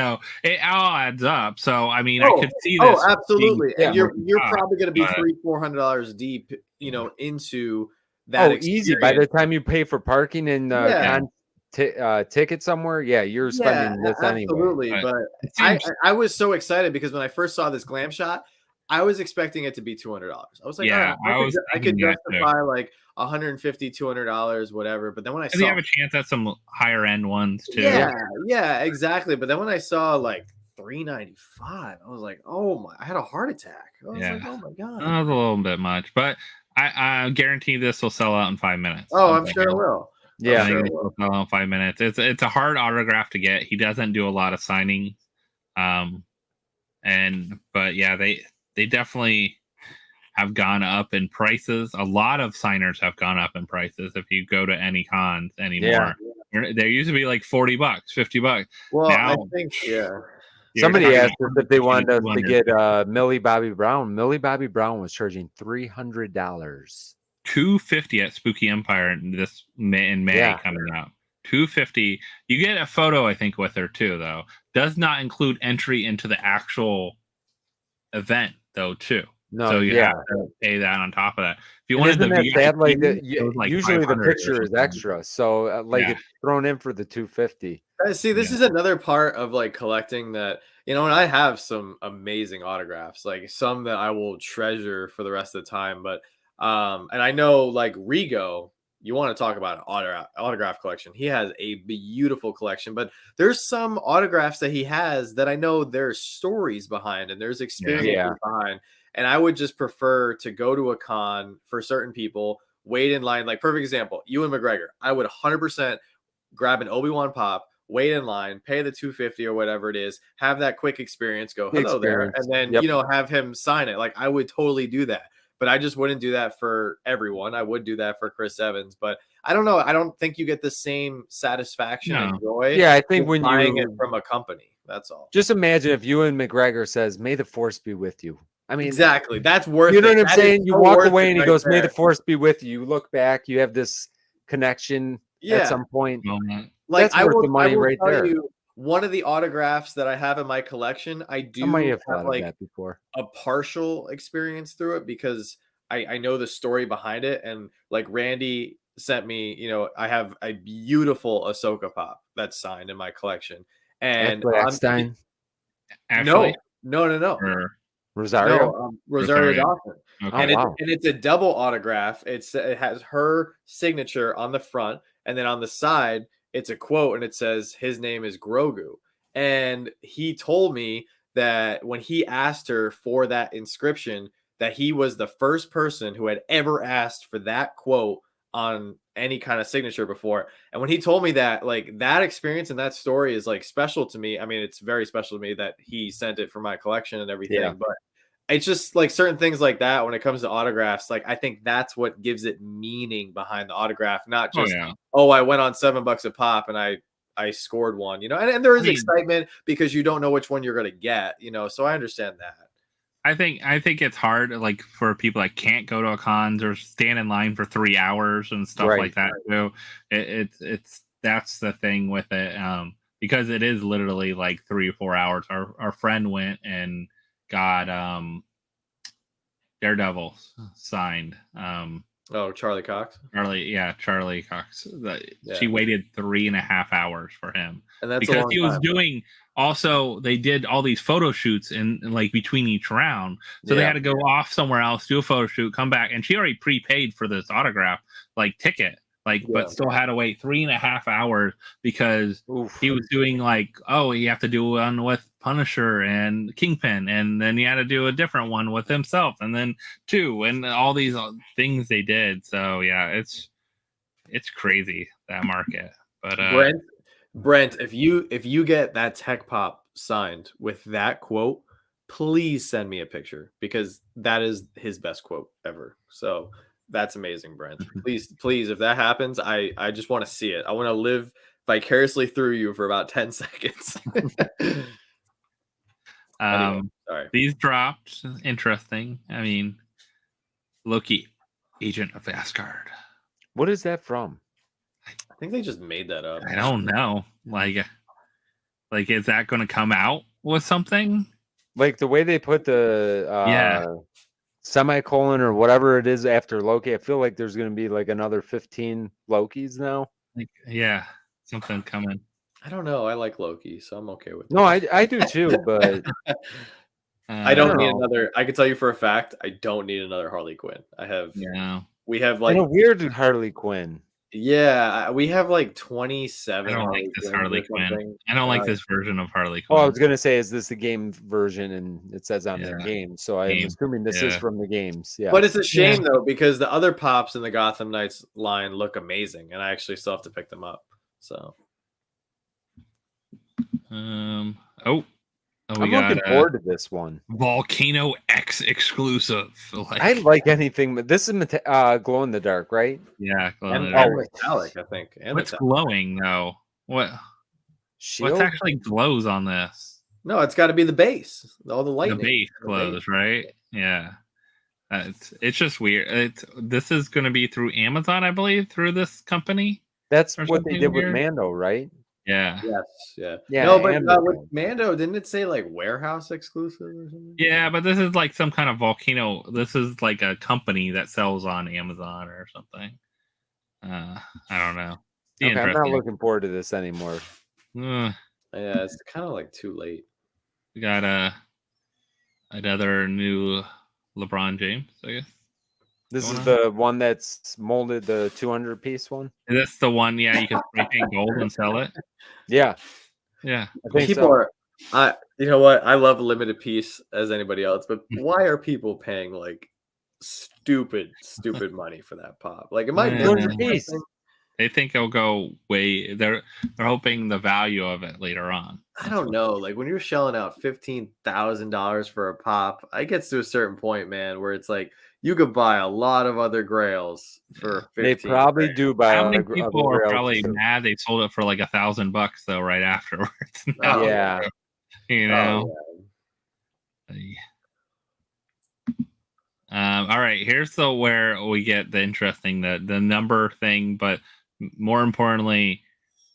all adds up. So I mean, I could see this. Oh, absolutely. And you're probably going to be $300-$400 deep, into that. Easy. By the time you pay for parking and ticket somewhere, you're spending this absolutely. anyway. But I was so excited because when I first saw this glam shot, I was expecting it to be $200. I was like, I could justify like $150, $200, whatever. But then when I saw, you have a chance at some higher end ones too. Yeah, exactly. But then when I saw like $395, I was like, oh my! I had a heart attack. I was like, oh my god, that was a little bit much. But I guarantee this will sell out in 5 minutes. Oh, I'm sure it will. Yeah, I think it will sell out in 5 minutes. It's a hard autograph to get. He doesn't do a lot of signing, They definitely have gone up in prices. A lot of signers have gone up in prices. If you go to any cons anymore, there used to be like $40, $50. Well, now, I think somebody asked us if they wanted us to get Millie Bobby Brown. Millie Bobby Brown was charging $300. $250 at Spooky Empire in May coming out. $250. You get a photo, I think, with her too, though. Does not include entry into the actual event though too. No, So you yeah. have to pay that on top of that. If you And wanted the isn't that VIP, sad? Like, it was like usually the 500 or picture is something. extra, so like Yeah. it's thrown in for the 250. See, this is another part of like collecting that, you know, and I have some amazing autographs, like some that I will treasure for the rest of the time. But and I know like Rigo, you want to talk about an autograph collection. He has a beautiful collection, but there's some autographs that he has that I know there's stories behind and there's experiences behind. And I would just prefer to go to a con for certain people, wait in line. Like, perfect example, Ewan McGregor. I would 100% grab an Obi-Wan pop, wait in line, pay the 250 or whatever it is, have that quick experience, go hello there, and then you know, have him sign it. Like, I would totally do that, but I just wouldn't do that for everyone. I would do that for Chris Evans, but I don't know. I don't think you get the same satisfaction and joy. Yeah, I think when buying you it from a company, that's all. Just imagine if Ewan McGregor says, "May the Force be with you." I mean, exactly. That's worth it. You know what I'm saying? You walk away and he goes, there. "May the Force be with you." You look back, you have this connection at some point. Like, that's worth the money right there. You, one of the autographs that I have in my collection, I do have like that before. A partial experience through it because I know the story behind it. And like Randy sent me, you know, I have a beautiful Ahsoka pop that's signed in my collection. And Blackstein? No. Rosario? No, Rosario Dawson. Okay. And it's a double autograph. It has her signature on the front, and then on the side, it's a quote, and it says his name is Grogu. And he told me that when he asked her for that inscription, that he was the first person who had ever asked for that quote on any kind of signature before. And when he told me that, like, that experience and that story is like special to me. I mean, it's very special to me that he sent it for my collection and everything, but it's just like certain things like that when it comes to autographs. Like, I think that's what gives it meaning behind the autograph, not just, I went on $7 a pop and I scored one, you know, and there is excitement because you don't know which one you're going to get, you know, so I understand that. I think it's hard, like, for people that can't go to a cons or stand in line for 3 hours and stuff like that too. It's that's the thing with it, because it is literally like 3 or 4 hours. Our friend went and got Daredevil signed. Charlie Cox. Charlie Cox. She waited 3.5 hours for him, and that's because he was doing. Also, they did all these photo shoots in like between each round, so they had to go off somewhere else, do a photo shoot, come back, and she already prepaid for this autograph ticket, but still had to wait 3.5 hours because he was doing you have to do one with Punisher and Kingpin, and then you had to do a different one with himself, and then 2, and all these things they did. So yeah, it's crazy, that market. But Brent, if you get that tech pop signed with that quote, please send me a picture, because that is his best quote ever. So that's amazing, Brent. Please, if that happens, I just want to see it. I want to live vicariously through you for about 10 seconds. Anyway, sorry. These dropped. Interesting. I mean, Loki, Agent of Asgard. What is that from? I think they just made that up. I don't know. Like is that going to come out with something? Like the way they put the semicolon or whatever it is after Loki, I feel like there's going to be like another 15 Lokis now. Something coming. I don't know. I like Loki, so I'm okay with it. No, I do too, but I don't need another. I can tell you for a fact, I don't need another Harley Quinn. We have like a weird Harley Quinn. Yeah, we have like 27. I don't like this Harley Quinn. I don't like this version of Harley Quinn. Oh, I was gonna say, is this the game version? And it says on the game, so I'm assuming this is from the games. Yeah, but it's a shame though, because the other pops in the Gotham Knights line look amazing, and I actually still have to pick them up. So, I'm looking forward to this one. Volcano X exclusive. I like anything, but this is glow in the dark, right? Yeah, glow in the dark. dark. Metallic, I think. And what's glowing though? What actually glows on this? No, it's got to be the base. All the lightning. The base glows, right? Yeah. It's just weird. This is going to be through Amazon, I believe, through this company. That's what they did with Mando, right? Yeah. Yes. Yeah, No, but and with Mando, didn't it say like warehouse exclusive or something? Yeah, but this is like some kind of volcano. This is like a company that sells on Amazon or something. I don't know. Be okay, I'm not interesting. looking forward to this anymore. Uh, Yeah, it's kind of like too late. we got another new LeBron James, I guess. This is on. the one that's molded, the 200 piece one. Is this the one? Yeah, you can spray paint gold and sell it. Yeah, Yeah. I think People so. are, you know what? I love limited piece as anybody else, but why are people paying like stupid money for that pop? Like, am I Yeah. 200 piece. They think it'll go way. They're hoping the value of it later on. I don't know. Like when you're shelling out $15,000 for a pop, it gets to a certain point, man, where it's like you could buy a lot of other grails for 15. They probably do buy. How many people are probably mad they sold it for like $1,000 though right afterwards? Oh, yeah, you know. All right, here's where we get the interesting the number thing, but more importantly,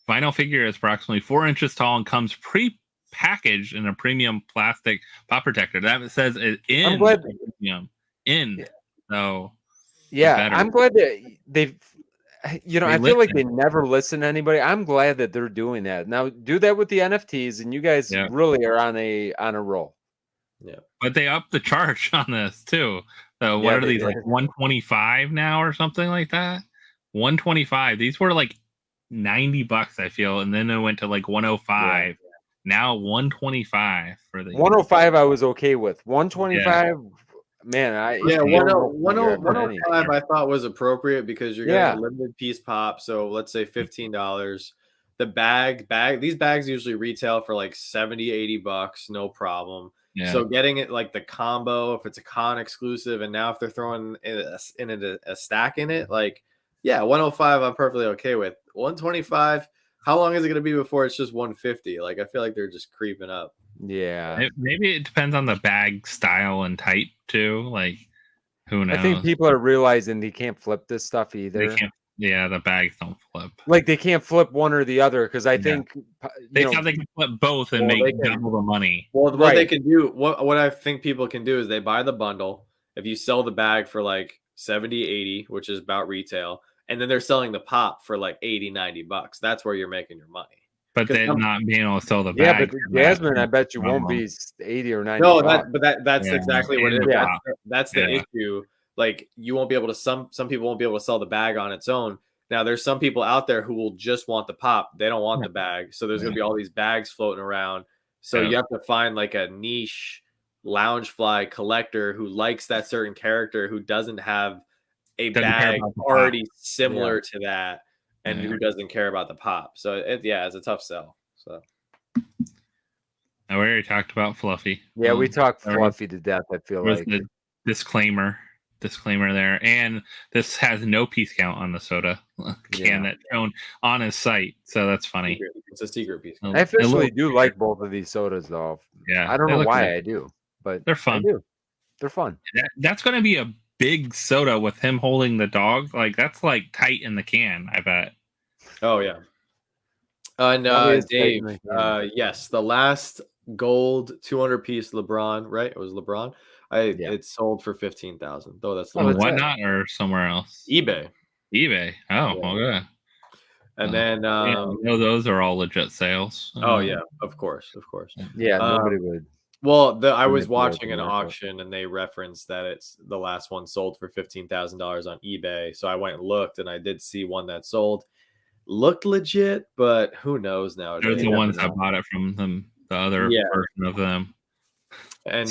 vinyl figure is approximately 4 inches tall and comes pre-packaged in a premium plastic pop protector. That says it in. I'm glad. Premium in. Yeah. So yeah, I'm glad that they've. You know, They I feel like listen. they never listen to anybody. I'm glad that they're doing that now. Do that with the NFTs, and you guys really are on a roll. Yeah, but they upped the charge on this too. So what are these like 125 now or something like that? 125. These were like $90, I feel, and then it went to like 105. Yeah. Now 125 for the 105. I was okay with 125. Man, 105 I thought was appropriate because you're getting a limited piece pop. So let's say $15. The these bags usually retail for like $70-$80, no problem. Yeah. So getting it like the combo, if it's a con exclusive, and now if they're throwing a stack in it, like 105 I'm perfectly okay with. 125, how long is it going to be before it's just 150? Like I feel like they're just creeping up. Yeah, maybe it depends on the bag style and type too. Like who knows? I think people are realizing they can't flip this stuff either. They can't. Yeah, the bags don't flip. Like they can't flip one or the other because I think they can flip both and make double the money. Well, what they can do, what I think people can do is they buy the bundle. If you sell the bag for like 70-80, which is about retail, and then they're selling the pop for like $80-$90, that's where you're making your money. But then not being able to sell the bag. Yeah, but Jasmine, I bet you won't be 80 or 90. No, that's exactly what it is. Yeah. That's the issue. Like you won't be able to. Some people won't be able to sell the bag on its own. Now there's some people out there who will just want the pop. They don't want the bag. So there's going to be all these bags floating around. So you have to find like a niche Loungefly collector who likes that certain character who doesn't have a bag already similar to that and who doesn't care about the pop. So it's a tough sell. So I already talked about Fluffy. Yeah, we talked Fluffy to death, I feel like. The disclaimer there, and this has no piece count on the soda can that's shown on his site, so that's funny. It's a secret piece. I officially do like both of these sodas though. Yeah, I don't know why I do, but they're fun. They're fun. That's going to be a big soda with him holding the dog. Like that's like tight in the can, I bet. Oh yeah. And Dave, yes, the last gold 200 piece LeBron, right? It was LeBron. It sold for 15,000. Though that's Whatnot or somewhere else. eBay. Oh, okay. And then those are all legit sales. Oh yeah, of course. Yeah, nobody would. Well, I was watching an auction and they referenced that it's the last one sold for $15,000 on eBay. So I went and looked and I did see one that sold. Looked legit, but who knows nowadays? Those are the ones that bought it from them, the other version of them. And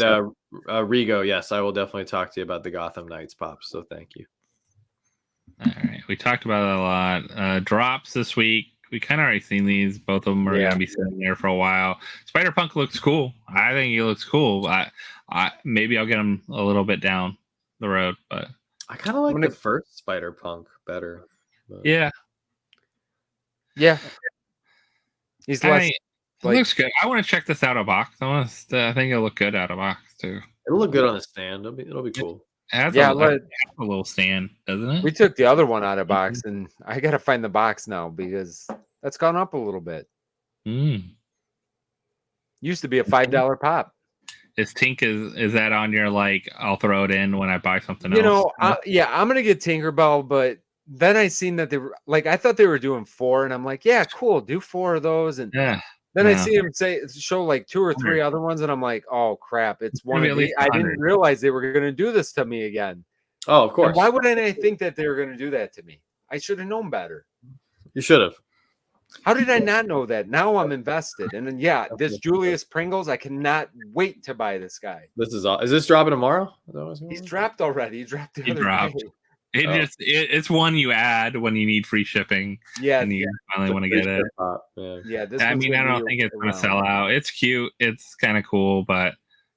Rigo, yes, I will definitely talk to you about the Gotham Knights pops. So thank you. All right, we talked about it a lot. Drops this week. We kind of already seen these. Both of them are going to be sitting there for a while. Spider-Punk looks cool. I think he looks cool. I maybe I'll get him a little bit down the road, but I kind of like the first Spider-Punk better. But... Yeah. He's less. It looks good. I want to check this out of box. I think it'll look good out of box too. It'll look good on the stand. It'll be cool. It has a little stand, doesn't it? We took the other one out of box, and I gotta find the box now because that's gone up a little bit. Used to be a $5 pop. Is Tink is that on your like? I'll throw it in when I buy something You else. know, yeah, I'm gonna get Tinkerbell, but then I seen that they were like, I thought they were doing 4, and I'm like, yeah, cool, do 4 of those, and Yeah. then I see him show like 2 or 3 other ones, and I'm like, oh crap, it's one of these. I didn't realize they were gonna do this to me again. Oh, of course. And why wouldn't I think that they were gonna do that to me? I should have known better. You should have. How did I not know that? Now I'm invested. And then this Julius Pringles, I cannot wait to buy this guy. This is this dropping tomorrow? He's dropped already. He dropped the other day. It's one you add when you need free shipping. Yeah, and you finally want to get it. Yeah, I mean, I don't think it's gonna sell out. It's cute. It's kind of cool, but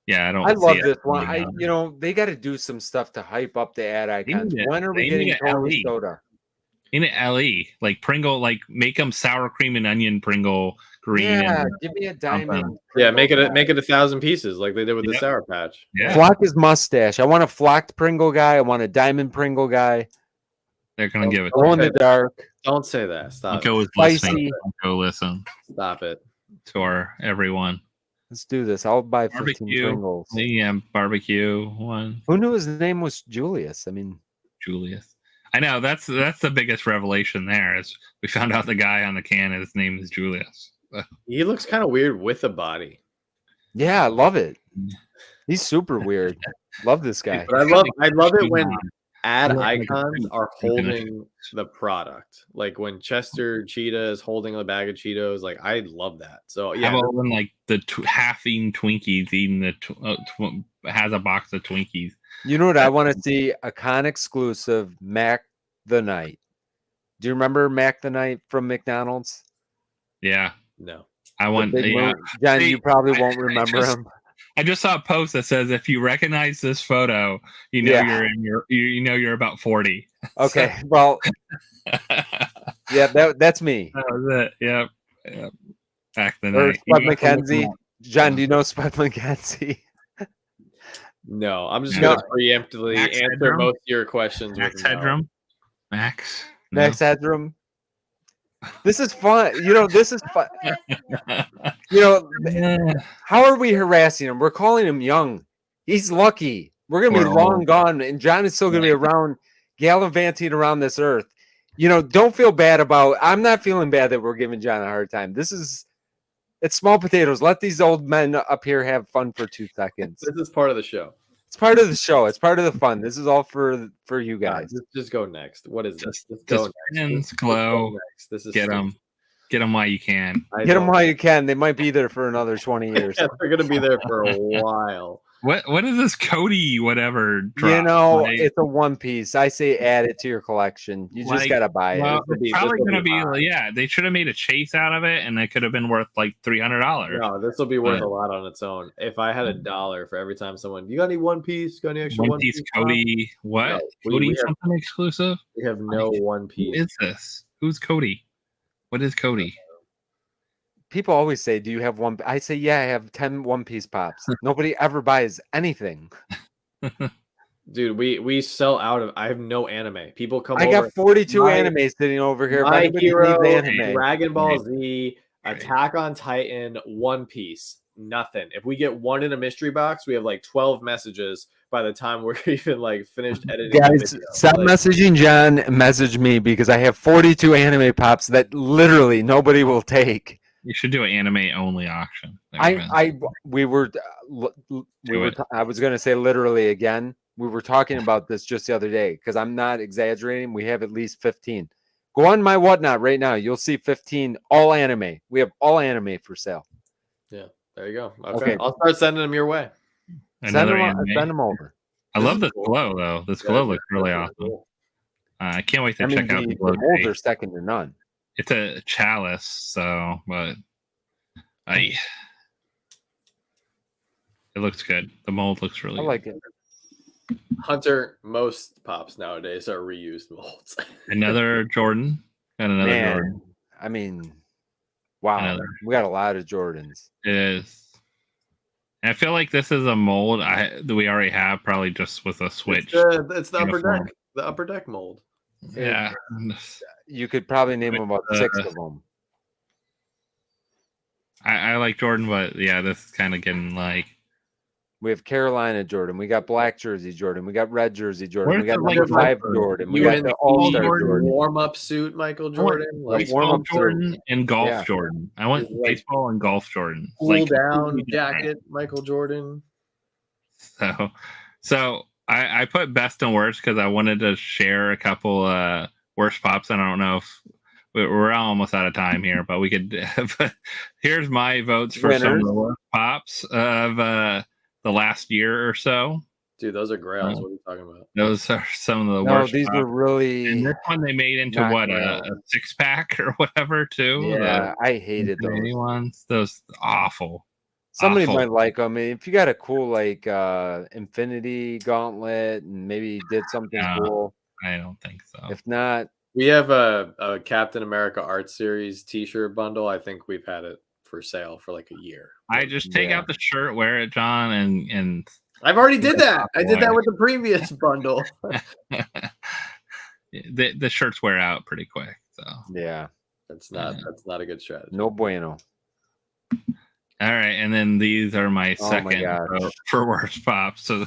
yeah, I love this one. They got to do some stuff to hype up the ad icons. When are we getting Tony Soda? In an LE, like Pringle, like make them sour cream and onion Pringle green. Yeah, give me a diamond. Yeah, make it 1,000 pieces like they did with the Sour Patch. Yeah. Flock his mustache. I want a flocked Pringle guy. I want a diamand Pringle guy. They're gonna give it. Glow in the dark. Don't say that. Stop. Go with listening. Go listen. Stop it. To everyone. Let's do this. I'll buy 15 Pringles. Yeah, barbecue one. Who knew his name was Julius? I mean, Julius. I know that's the biggest revelation there is we found out the guy on the can, his name is Julius. He looks kind of weird with a body. Yeah, I love it. He's super weird. Love this guy. But I love it when ad icons are holding the product. Like when Chester Cheetah is holding a bag of Cheetos. Like I love that. So yeah, how about when like the half-eaten Twinkies eating has a box of Twinkies. You know what I want to see? A con exclusive Mac the Night. Do you remember Mac the Night from McDonald's? Yeah. No. I want John, you probably won't remember him. I just saw a post that says if you recognize this photo, you're about 40. Okay. Well, yeah, that's me. That was it. Yep. Back the or night. Spud McKenzie. John, do you know Spud McKenzie? No, I'm just going to preemptively answer most of your questions. Max Headroom. Max Headroom. This is fun. This is fun. How are we harassing him? We're calling him young. He's lucky. We're going to be long gone, and John is still going to be around, gallivanting around this earth. Don't feel bad about. I'm not feeling bad that we're giving John a hard time. It's small potatoes. Let these old men up here have fun for 2 seconds. This is part of the show. It's part of the show. It's part of the fun. This is all for you guys. Just go next. What is this? Just go next. Glow. This is get them while you can. Get them while you can. They might be there for another 20 years. Yeah, they're going to be there for a while. What is this Cody whatever drop? It's a one piece. I say add it to your collection. You just gotta buy it. It's probably gonna be they should have made a chase out of it and it could have been worth like $300. No, this will be worth a lot on its own. If I had $1 for every time someone, you got any One Piece? Got any extra One Piece? Cody, what? No, Cody something exclusive? We have no One Piece. Who is this? Who's Cody? What is Cody? People always say, do you have one? I say, yeah, I have 10 One Piece pops. Nobody ever buys anything. Dude, we sell out of. I have no anime. People come. I got 42 anime sitting over here. My Hero, Dragon Ball Z, Attack on Titan, One Piece. Nothing. If we get one in a mystery box, we have like 12 messages by the time we're even like finished editing. Guys, stop messaging John. Message me because I have 42 anime pops that literally nobody will take. You should do an anime only auction. I was going to say literally again. We were talking about this just the other day because I'm not exaggerating. We have at least 15. Go on my whatnot right now. You'll see 15 all anime. We have all anime for sale. Yeah, there you go. Okay. I'll start sending them your way. Send them over. I love this glow though. This glow looks really awesome. Cool. I can't wait to check out the glow. The molds are second to none. It's a chalice, so but it looks good. The mold looks really good. I like it. Hunter, most pops nowadays are reused molds. Another Jordan. Got another Jordan. I mean, wow. We got a lot of Jordans. It is. And I feel like this is a mold that we already have, probably just with a switch. It's the upper deck. The upper deck mold. Yeah. You could probably name about 6 of them. I like Jordan, but yeah, this is kind of getting like. We have Carolina Jordan. We got black jersey Jordan. We got red jersey Jordan. We got Where's the, number like, 5 Jordan. We You got in the the All-Star Jordan. warm-up suit, Michael Jordan. Like warm baseball up Jordan and golf Yeah. Jordan. I want Like, baseball and golf Jordan. cool Like down jacket, Michael Jordan. So I put best and worst because I wanted to share a couple worst pops. I don't know if we're almost out of time here, but we could. But here's my votes for some of the worst pops of the last year or so. Dude, those are grails. What are you talking about? Those are some of the No, worst. these pops. were really. And this one they made into not what grails. a 6-pack or whatever too. Yeah, I hated The those. ones. Those awful. Somebody awful. might like them. If you got a cool like Infinity Gauntlet and maybe did something cool. I don't think so. If not, we have a Captain America Art Series T-shirt bundle. I think we've had it for sale for like a year. I just take out the shirt, wear it, John, and I've already did that. I did that with the previous bundle. the shirts wear out pretty quick. So yeah, that's not a good strategy. No bueno. All right, and then these are my second for worst pops. So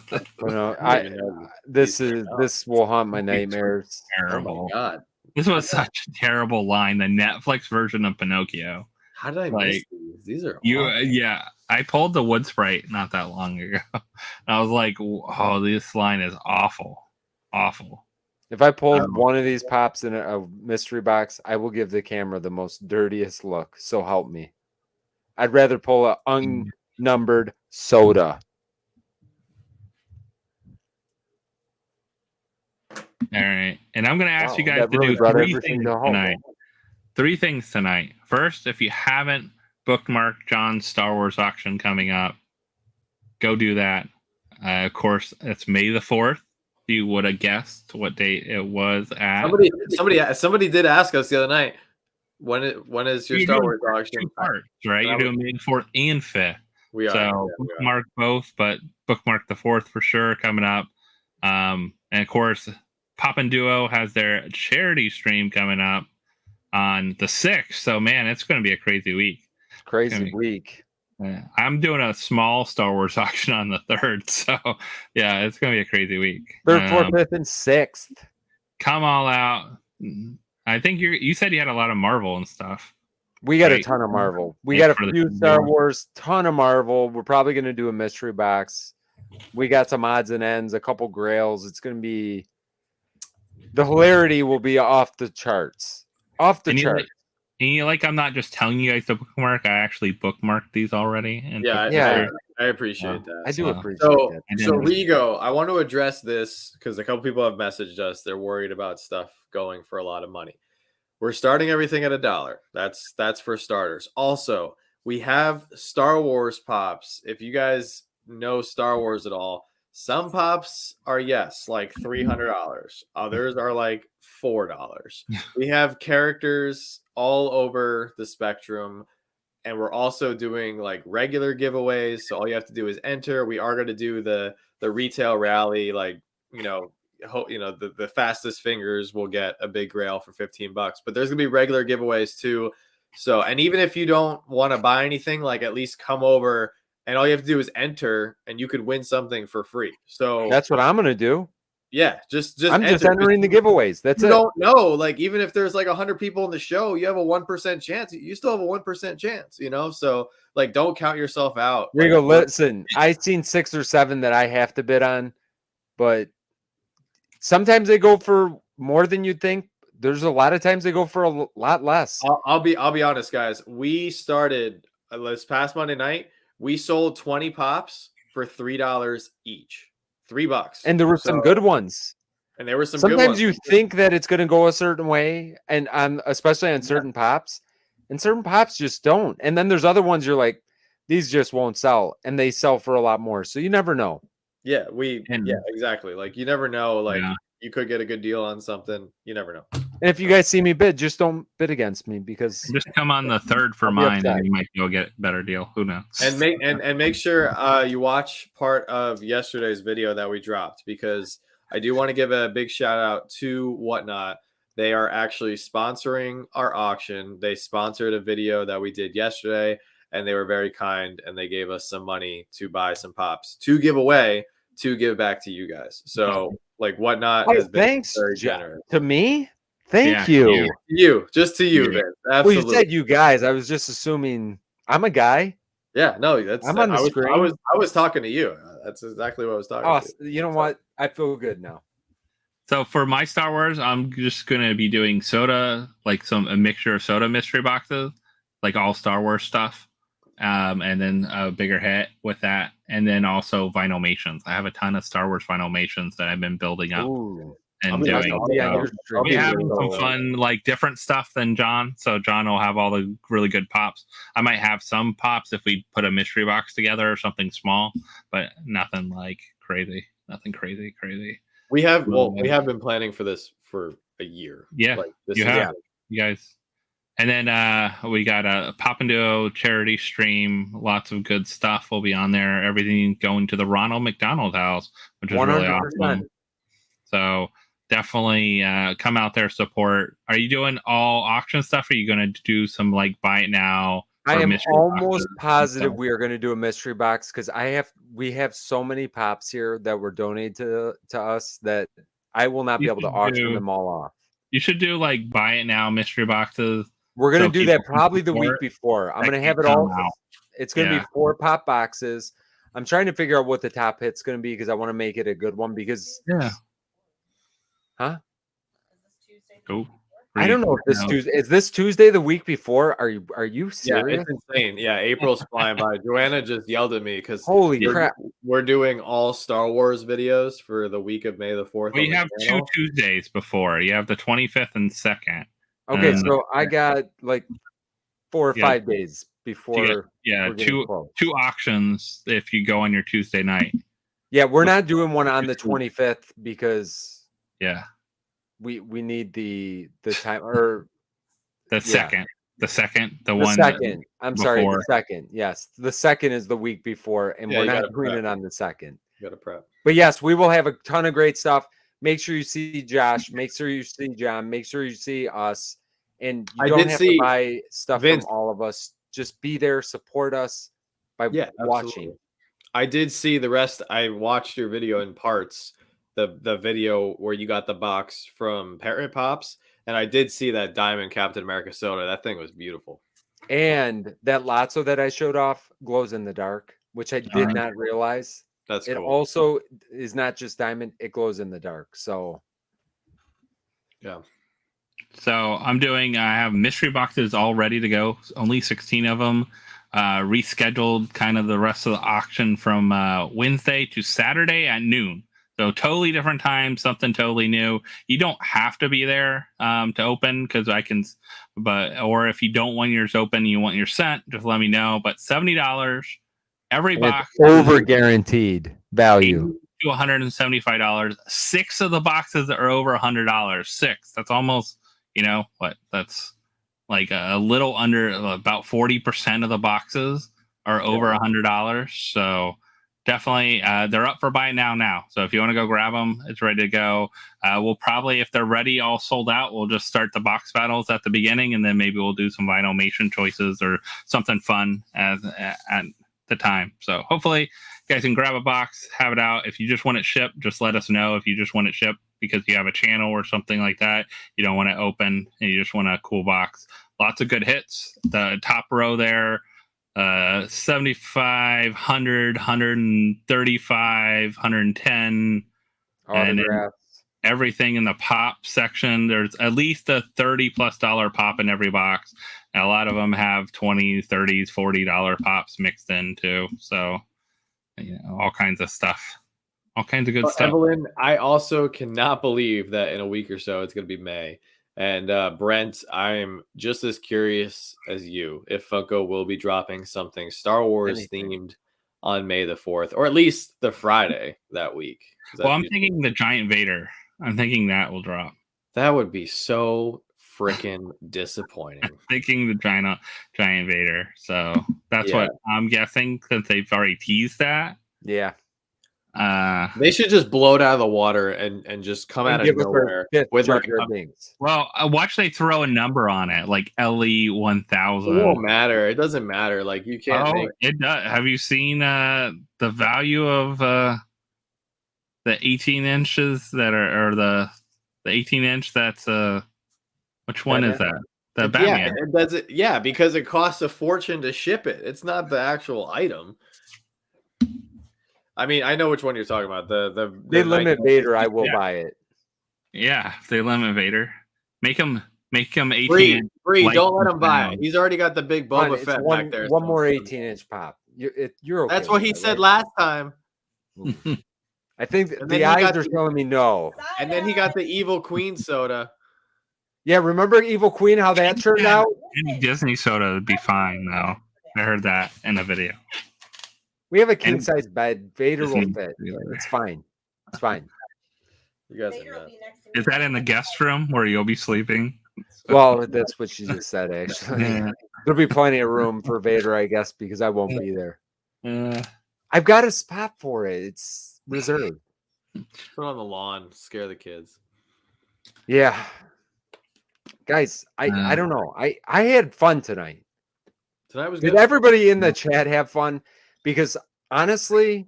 this will haunt my nightmares. Terrible. Oh my god, this was such a terrible line. The Netflix version of Pinocchio. How did I miss these? These are awesome. Yeah. I pulled the wood sprite not that long ago. And I was like, "Oh, this line is awful, awful." If I pulled one of these pops in a mystery box, I will give the camera the most dirtiest look. So help me. I'd rather pull an unnumbered soda. All right, and I'm going to ask you guys to really do 3 things tonight. 3 things tonight. First, if you haven't bookmarked John's Star Wars auction coming up, go do that. Of course, it's May the 4th. You would have guessed what date it was at. Somebody did ask us the other night. When is your Star Wars auction? Parts, right? You're doing May 4th and 5th. We are. So bookmark both, but bookmark the 4th for sure coming up. And of course, Poppin Duo has their charity stream coming up on the 6th. So man, it's going to be a crazy week. Crazy week. I'm doing a small Star Wars auction on the 3rd. So yeah, it's going to be a crazy week. 3rd, 4th, 5th, and 6th. Come all out. I think you said you had a lot of Marvel and stuff. We got a ton of Marvel. We got a few Star Wars, ton of Marvel. We're probably going to do a mystery box. We got some odds and ends, a couple grails. It's going to be the hilarity will be off the charts. Off the charts. I'm not just telling you guys to bookmark. I actually bookmarked these already. And I appreciate that. I do appreciate that. So Rigo, I want to address this because a couple people have messaged us. They're worried about stuff going for a lot of money. We're starting everything at $1. That's for starters. Also, we have Star Wars pops. If you guys know Star Wars at all, some pops are like $300. Others are like $4. We have characters all over the spectrum, and we're also doing like regular giveaways. So all you have to do is enter. We are going to do the retail rally, like the fastest fingers will get a big grail for $15, but there's gonna be regular giveaways too. So, and even if you don't want to buy anything, like at least come over and all you have to do is enter and you could win something for free. So that's what I'm gonna do. Yeah, just I'm just entering the giveaways. That's it. Don't know, like even if there's like 100 people in the show, you have a 1% chance. You still have a 1% chance, So like, don't count yourself out. There you go. Listen, I've seen 6 or 7 that I have to bid on, but sometimes they go for more than you think. There's a lot of times they go for a lot less. I'll be honest, guys. We started this past Monday night. We sold 20 pops for $3 each. $3. And there were some good ones. And there were some sometimes good ones. You think that it's going to go a certain way, and especially on certain pops, and certain pops just don't. And then there's other ones you're like, these just won't sell, and they sell for a lot more. So you never know. Yeah, exactly. Like you never know. Like you could get a good deal on something. You never know. And if you guys see me bid, just don't bid against me because just come on the 3rd for mine, and you might go get a better deal. Who knows? And make sure you watch part of yesterday's video that we dropped, because I do want to give a big shout out to Whatnot. They are actually sponsoring our auction. They sponsored a video that we did yesterday, and they were very kind, and they gave us some money to buy some pops to give away to give back to you guys. So like Whatnot has been thanks very generous to me. Thank Yeah, you. just to you, Vince. Well, Absolutely. you said you guys. I was just assuming I'm a guy. Yeah, no, that's I'm on the screen. I was talking to you. That's exactly what I was talking to. You know what? I feel good now. So for my Star Wars, I'm just gonna be doing soda, like a mixture of soda mystery boxes, like all Star Wars stuff, and then a bigger hit with that, and then also Vinylmations. I have a ton of Star Wars Vinylmations that I've been building up and doing. We have some fun, like different stuff than John. So John will have all the really good pops. I might have some pops if we put a mystery box together or something small, but nothing like crazy. Nothing crazy. We have been planning for this for a year. Yeah, like, you guys. And then we got a Poppin Duo charity stream. Lots of good stuff will be on there. Everything going to the Ronald McDonald House, which is 100%. Really awesome. So definitely come out there, support. Are you doing all auction stuff? Or are you going to do some like buy it now? I am almost positive we are going to do a mystery box because we have so many pops here that were donated to us that I will not be able to auction them all off. You should do like buy it now mystery boxes. We're going to do that probably the week before. I'm going to have it all. It's going to be 4 pop boxes. I'm trying to figure out what the top hit's going to be because I want to make it a good one because. Yeah. Huh? Oh. I don't know if this Tuesday is this Tuesday the week before. Are you serious? Yeah, it's insane. Yeah, April's flying by. Joanna just yelled at me because holy crap, we're doing all Star Wars videos for the week of May the 4th. We have 2 Tuesdays before. You have the 25th and 2nd. Okay, so I got like 4 or 5 days before. Two auctions if you go on your Tuesday night. Yeah, we're not doing one on the 25th because we need the time or the second. The second. I'm sorry, the second. Yes. The second is the week before, and we're not doing it on the second. You gotta prep. But yes, we will have a ton of great stuff. Make sure you see Josh, make sure you see John, make sure you see us. And you don't have to buy stuff from all of us. Just be there, support us by watching. Absolutely. I did see the rest. I watched your video in parts. The video where you got the box from Parrot Pops, and I did see that Diamond Captain America soda. That thing was beautiful. And that Lotso that I showed off glows in the dark, which I did not realize. That's it cool. Also is not just diamond; it glows in the dark. So, yeah. So I have mystery boxes all ready to go. Only 16 of them. Rescheduled kind of the rest of the auction from Wednesday to Saturday at noon. So totally different time, something totally new. You don't have to be there to open because or if you don't want yours open, you want your sent, just let me know. But $70 every box, over guaranteed value to $175. 6 of the boxes are over $100. 6. That's almost, that's like a little under about 40% of the boxes are over $100. So. Definitely, they're up for buy now. So if you want to go grab them, it's ready to go. We'll probably, if they're ready, all sold out, we'll just start the box battles at the beginning, and then maybe we'll do some Vinylmation choices or something fun at the time. So hopefully, you guys can grab a box, have it out. If you just want it shipped, just let us know. If you just want it shipped because you have a channel or something like that, you don't want it open, and you just want a cool box. Lots of good hits. The top row there. 75, 100, 135, 110, and everything in the pop section. There's at least a $30+ pop in every box. And a lot of them have 20, 30s, $40 pops mixed in too. So, all kinds of stuff. All kinds of good stuff. Evelyn, I also cannot believe that in a week or so it's going to be May. And Brent, I'm just as curious as you if Funko will be dropping something Star Wars themed on May the 4th, or at least the Friday that week. Well, I'm thinking the Giant Vader. I'm thinking that will drop. That would be so freaking disappointing. I'm thinking the Giant Vader. So that's what I'm guessing since they've already teased that. Yeah. They should just blow it out of the water and just come out of nowhere with like watch they throw a number on it, like LE 1000. It won't matter. It doesn't matter. Like you can't. It does. Have you seen the value of the 18 inches that are or the 18 inch? That's which one is that? The Batman. Yeah, it does it. Yeah, because it costs a fortune to ship it. It's not the actual item. I mean, I know which one you're talking about. They limit Vader. I will buy it. Yeah, if they limit Vader, make him 18. Free. Don't let him buy it. He's already got the big Boba Fett back there. One more 18-inch pop. You're okay. That's what he said last time. I think the eyes are telling me no. And then he got the Evil Queen soda. Yeah, remember Evil Queen? How that turned out? Any Disney soda would be fine, though. I heard that in the video. We have a king size bed. Vader will fit. It's fine. It's fine. You guys is that in the guest room where you'll be sleeping? Well, that's what she just said, actually. Yeah. There'll be plenty of room for Vader, I guess, because I won't be there. I've got a spot for it. It's reserved. Put it on the lawn. Scare the kids. Yeah. Guys, I don't know. I had fun tonight. Tonight was good. Did everybody in the chat have fun? Because honestly,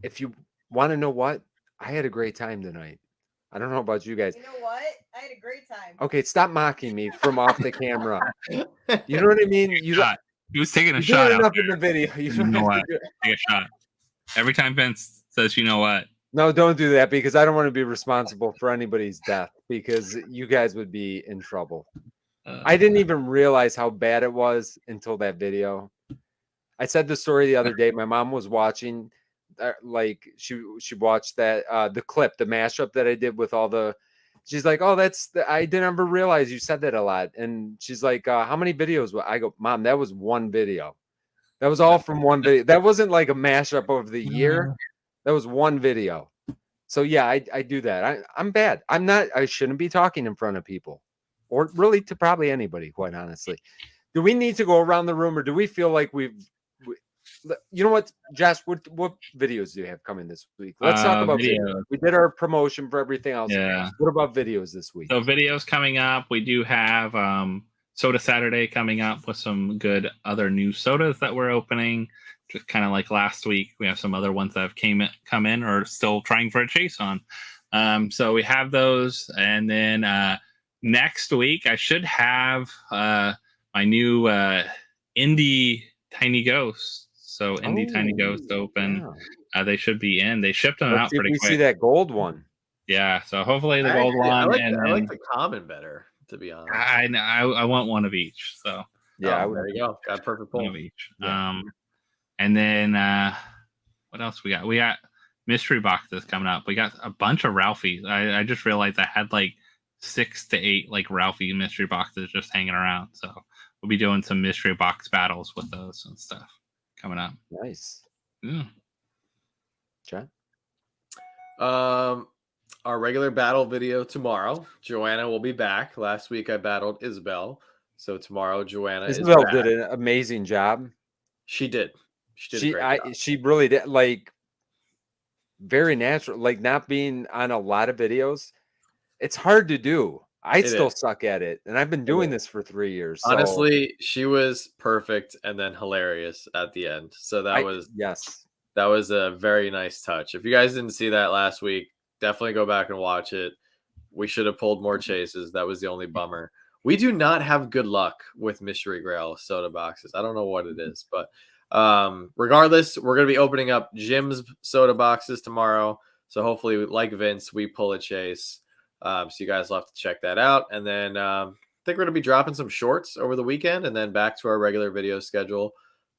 if you want to know what, I had a great time tonight. I don't know about you guys. You know what? I had a great time. Okay, stop mocking me from off the camera. You know what I mean? He was taking a shot. Enough in the video. You know what? Take a shot. Every time Vince says, "You know what?" No, don't do that because I don't want to be responsible for anybody's death because you guys would be in trouble. I didn't even realize how bad it was until that video. I said the story the other day. My mom was watching, like she watched that the clip, the mashup that I did with all the. She's like, "Oh, I didn't ever realize you said that a lot." And she's like, "How many videos?" I go, "Mom, that was one video. That was all from one video. That wasn't like a mashup over the year. That was one video." So yeah, I do that. I'm bad. I'm not. I shouldn't be talking in front of people, or really to probably anybody. Quite honestly, do we need to go around the room, or do we feel like you know what, Josh? What videos do you have coming this week? Let's talk about videos. We did our promotion for everything else. Yeah. What about videos this week? So videos coming up. We do have Soda Saturday coming up with some good other new sodas that we're opening. Just kind of like last week, we have some other ones that have come in or still trying for a chase on. So we have those, and then next week I should have my new Indie Tiny Ghost. So Indie Tiny Ghost open. Yeah. They should be in. They shipped them out pretty quick. See that gold one. Yeah. So hopefully the gold one. I like the common better, to be honest. I want one of each. So yeah, there you go. Got a perfect pull. One of each. Yeah. And then what else we got? We got mystery boxes coming up. We got a bunch of Ralphie's. I just realized I had like 6 to 8 like Ralphie mystery boxes just hanging around. So we'll be doing some mystery box battles with those and stuff coming up. Nice. Yeah. John? Our regular battle video tomorrow. Joanna will be back. Last week I battled Isabel. So tomorrow Joanna Isabel did an amazing job. She did. She really did, like, very natural, like not being on a lot of videos. It's hard to do. I still suck at it, and I've been doing this for 3 years. So. Honestly, she was perfect and then hilarious at the end. So that was a very nice touch. If you guys didn't see that last week, definitely go back and watch it. We should have pulled more chases. That was the only bummer. We do not have good luck with Mystery Grail soda boxes. I don't know what it is, but regardless, we're going to be opening up Jim's soda boxes tomorrow. So hopefully, like Vince, we pull a chase. So you guys will have to check that out. And then I think we're going to be dropping some shorts over the weekend and then back to our regular video schedule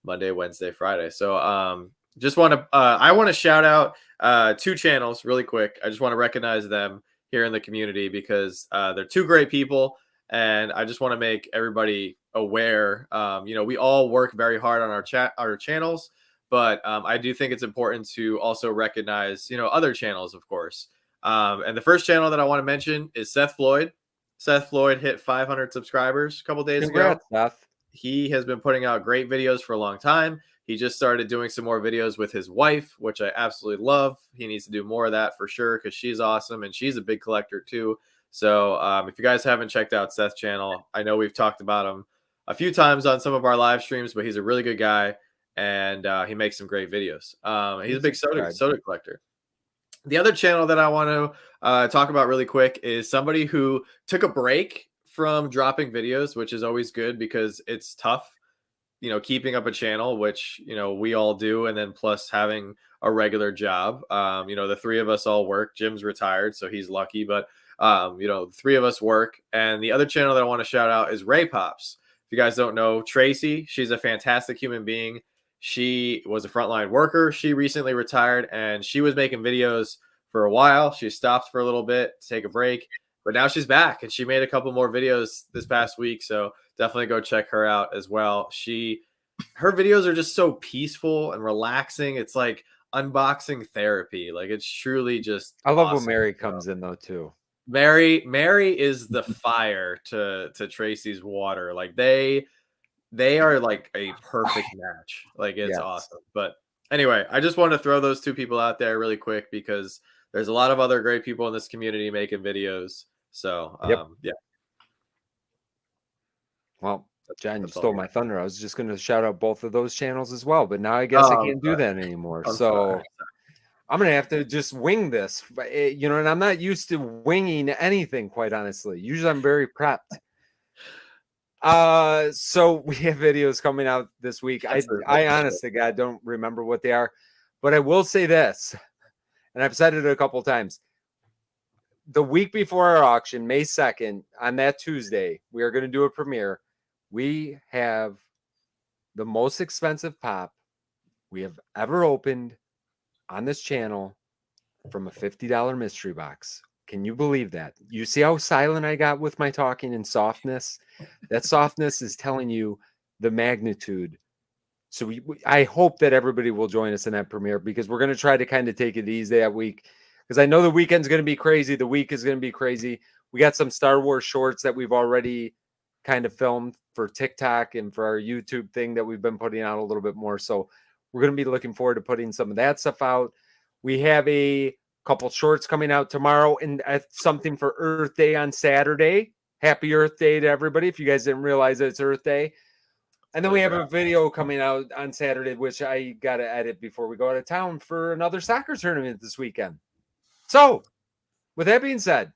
Monday, Wednesday, Friday. So just want to I want to shout out 2 channels really quick. I just want to recognize them here in the community because they're 2 great people. And I just want to make everybody aware. We all work very hard on our channels, but I do think it's important to also recognize, other channels, of course. And the first channel that I want to mention is Seth Floyd. Seth Floyd hit 500 subscribers a couple days ago. Seth. He has been putting out great videos for a long time. He just started doing some more videos with his wife, which I absolutely love. He needs to do more of that for sure because she's awesome and she's a big collector too. So if you guys haven't checked out Seth's channel, I know we've talked about him a few times on some of our live streams, but he's a really good guy and he makes some great videos. He's a big soda collector. The other channel that I want to talk about really quick is somebody who took a break from dropping videos, which is always good because it's tough, keeping up a channel, which, we all do. And then plus having a regular job, the three of us all work. Jim's retired, so he's lucky, but the three of us work. And the other channel that I want to shout out is Ray Pops. If you guys don't know Tracy, she's a fantastic human being. She was a frontline worker. She recently retired and she was making videos for a while. She stopped for a little bit to take a break, but now she's back and she made a couple more videos this past week. So definitely go check her out as well. Her videos are just so peaceful and relaxing. It's like unboxing therapy. Like it's truly just I love awesome. when Mary comes in though too. Mary is the fire to Tracy's water. Like they are like a perfect match. Like it's awesome. But anyway, I just wanted to throw those two people out there really quick because there's a lot of other great people in this community making videos. So yeah. Well, John, you stole my thunder. I was just going to shout out both of those channels as well, but now I guess I can't do that anymore. So I'm going to have to just wing this, and I'm not used to winging anything, quite honestly. Usually I'm very prepped. So we have videos coming out this week. I honest to God don't remember what they are, but I will say this, and I've said it a couple times. The week before our auction, May 2nd, on that Tuesday, we are going to do a premiere. We have the most expensive pop we have ever opened on this channel from a $50 mystery box. Can you believe that? You see how silent I got with my talking and softness? That softness is telling you the magnitude. So I hope that everybody will join us in that premiere because we're going to try to kind of take it easy that week because I know the weekend's going to be crazy. The week is going to be crazy. We got some Star Wars shorts that we've already kind of filmed for TikTok and for our YouTube thing that we've been putting out a little bit more. So we're going to be looking forward to putting some of that stuff out. We have a couple shorts coming out tomorrow and something for Earth Day on Saturday. Happy Earth Day to everybody. If you guys didn't realize that it's Earth Day. And then we have a video coming out on Saturday, which I got to edit before we go out of town for another soccer tournament this weekend. So with that being said,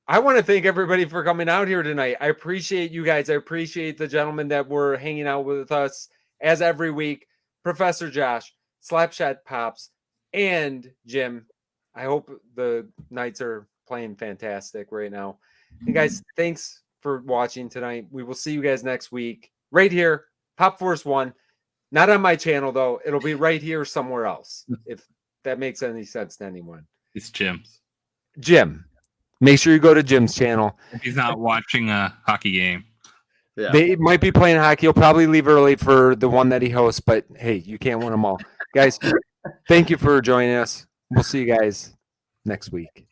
I want to thank everybody for coming out here tonight. I appreciate you guys. I appreciate the gentlemen that were hanging out with us as every week. Professor Josh, Slapshot Pops, and Jim. I hope the Knights are playing fantastic right now. And guys, thanks for watching tonight. We will see you guys next week right here, Pop Force 1. Not on my channel, though. It'll be right here somewhere else, if that makes any sense to anyone. It's Jim's. Jim. Make sure you go to Jim's channel. He's not watching a hockey game. Yeah. They might be playing hockey. He'll probably leave early for the one that he hosts, but hey, you can't win them all. Guys, thank you for joining us. We'll see you guys next week.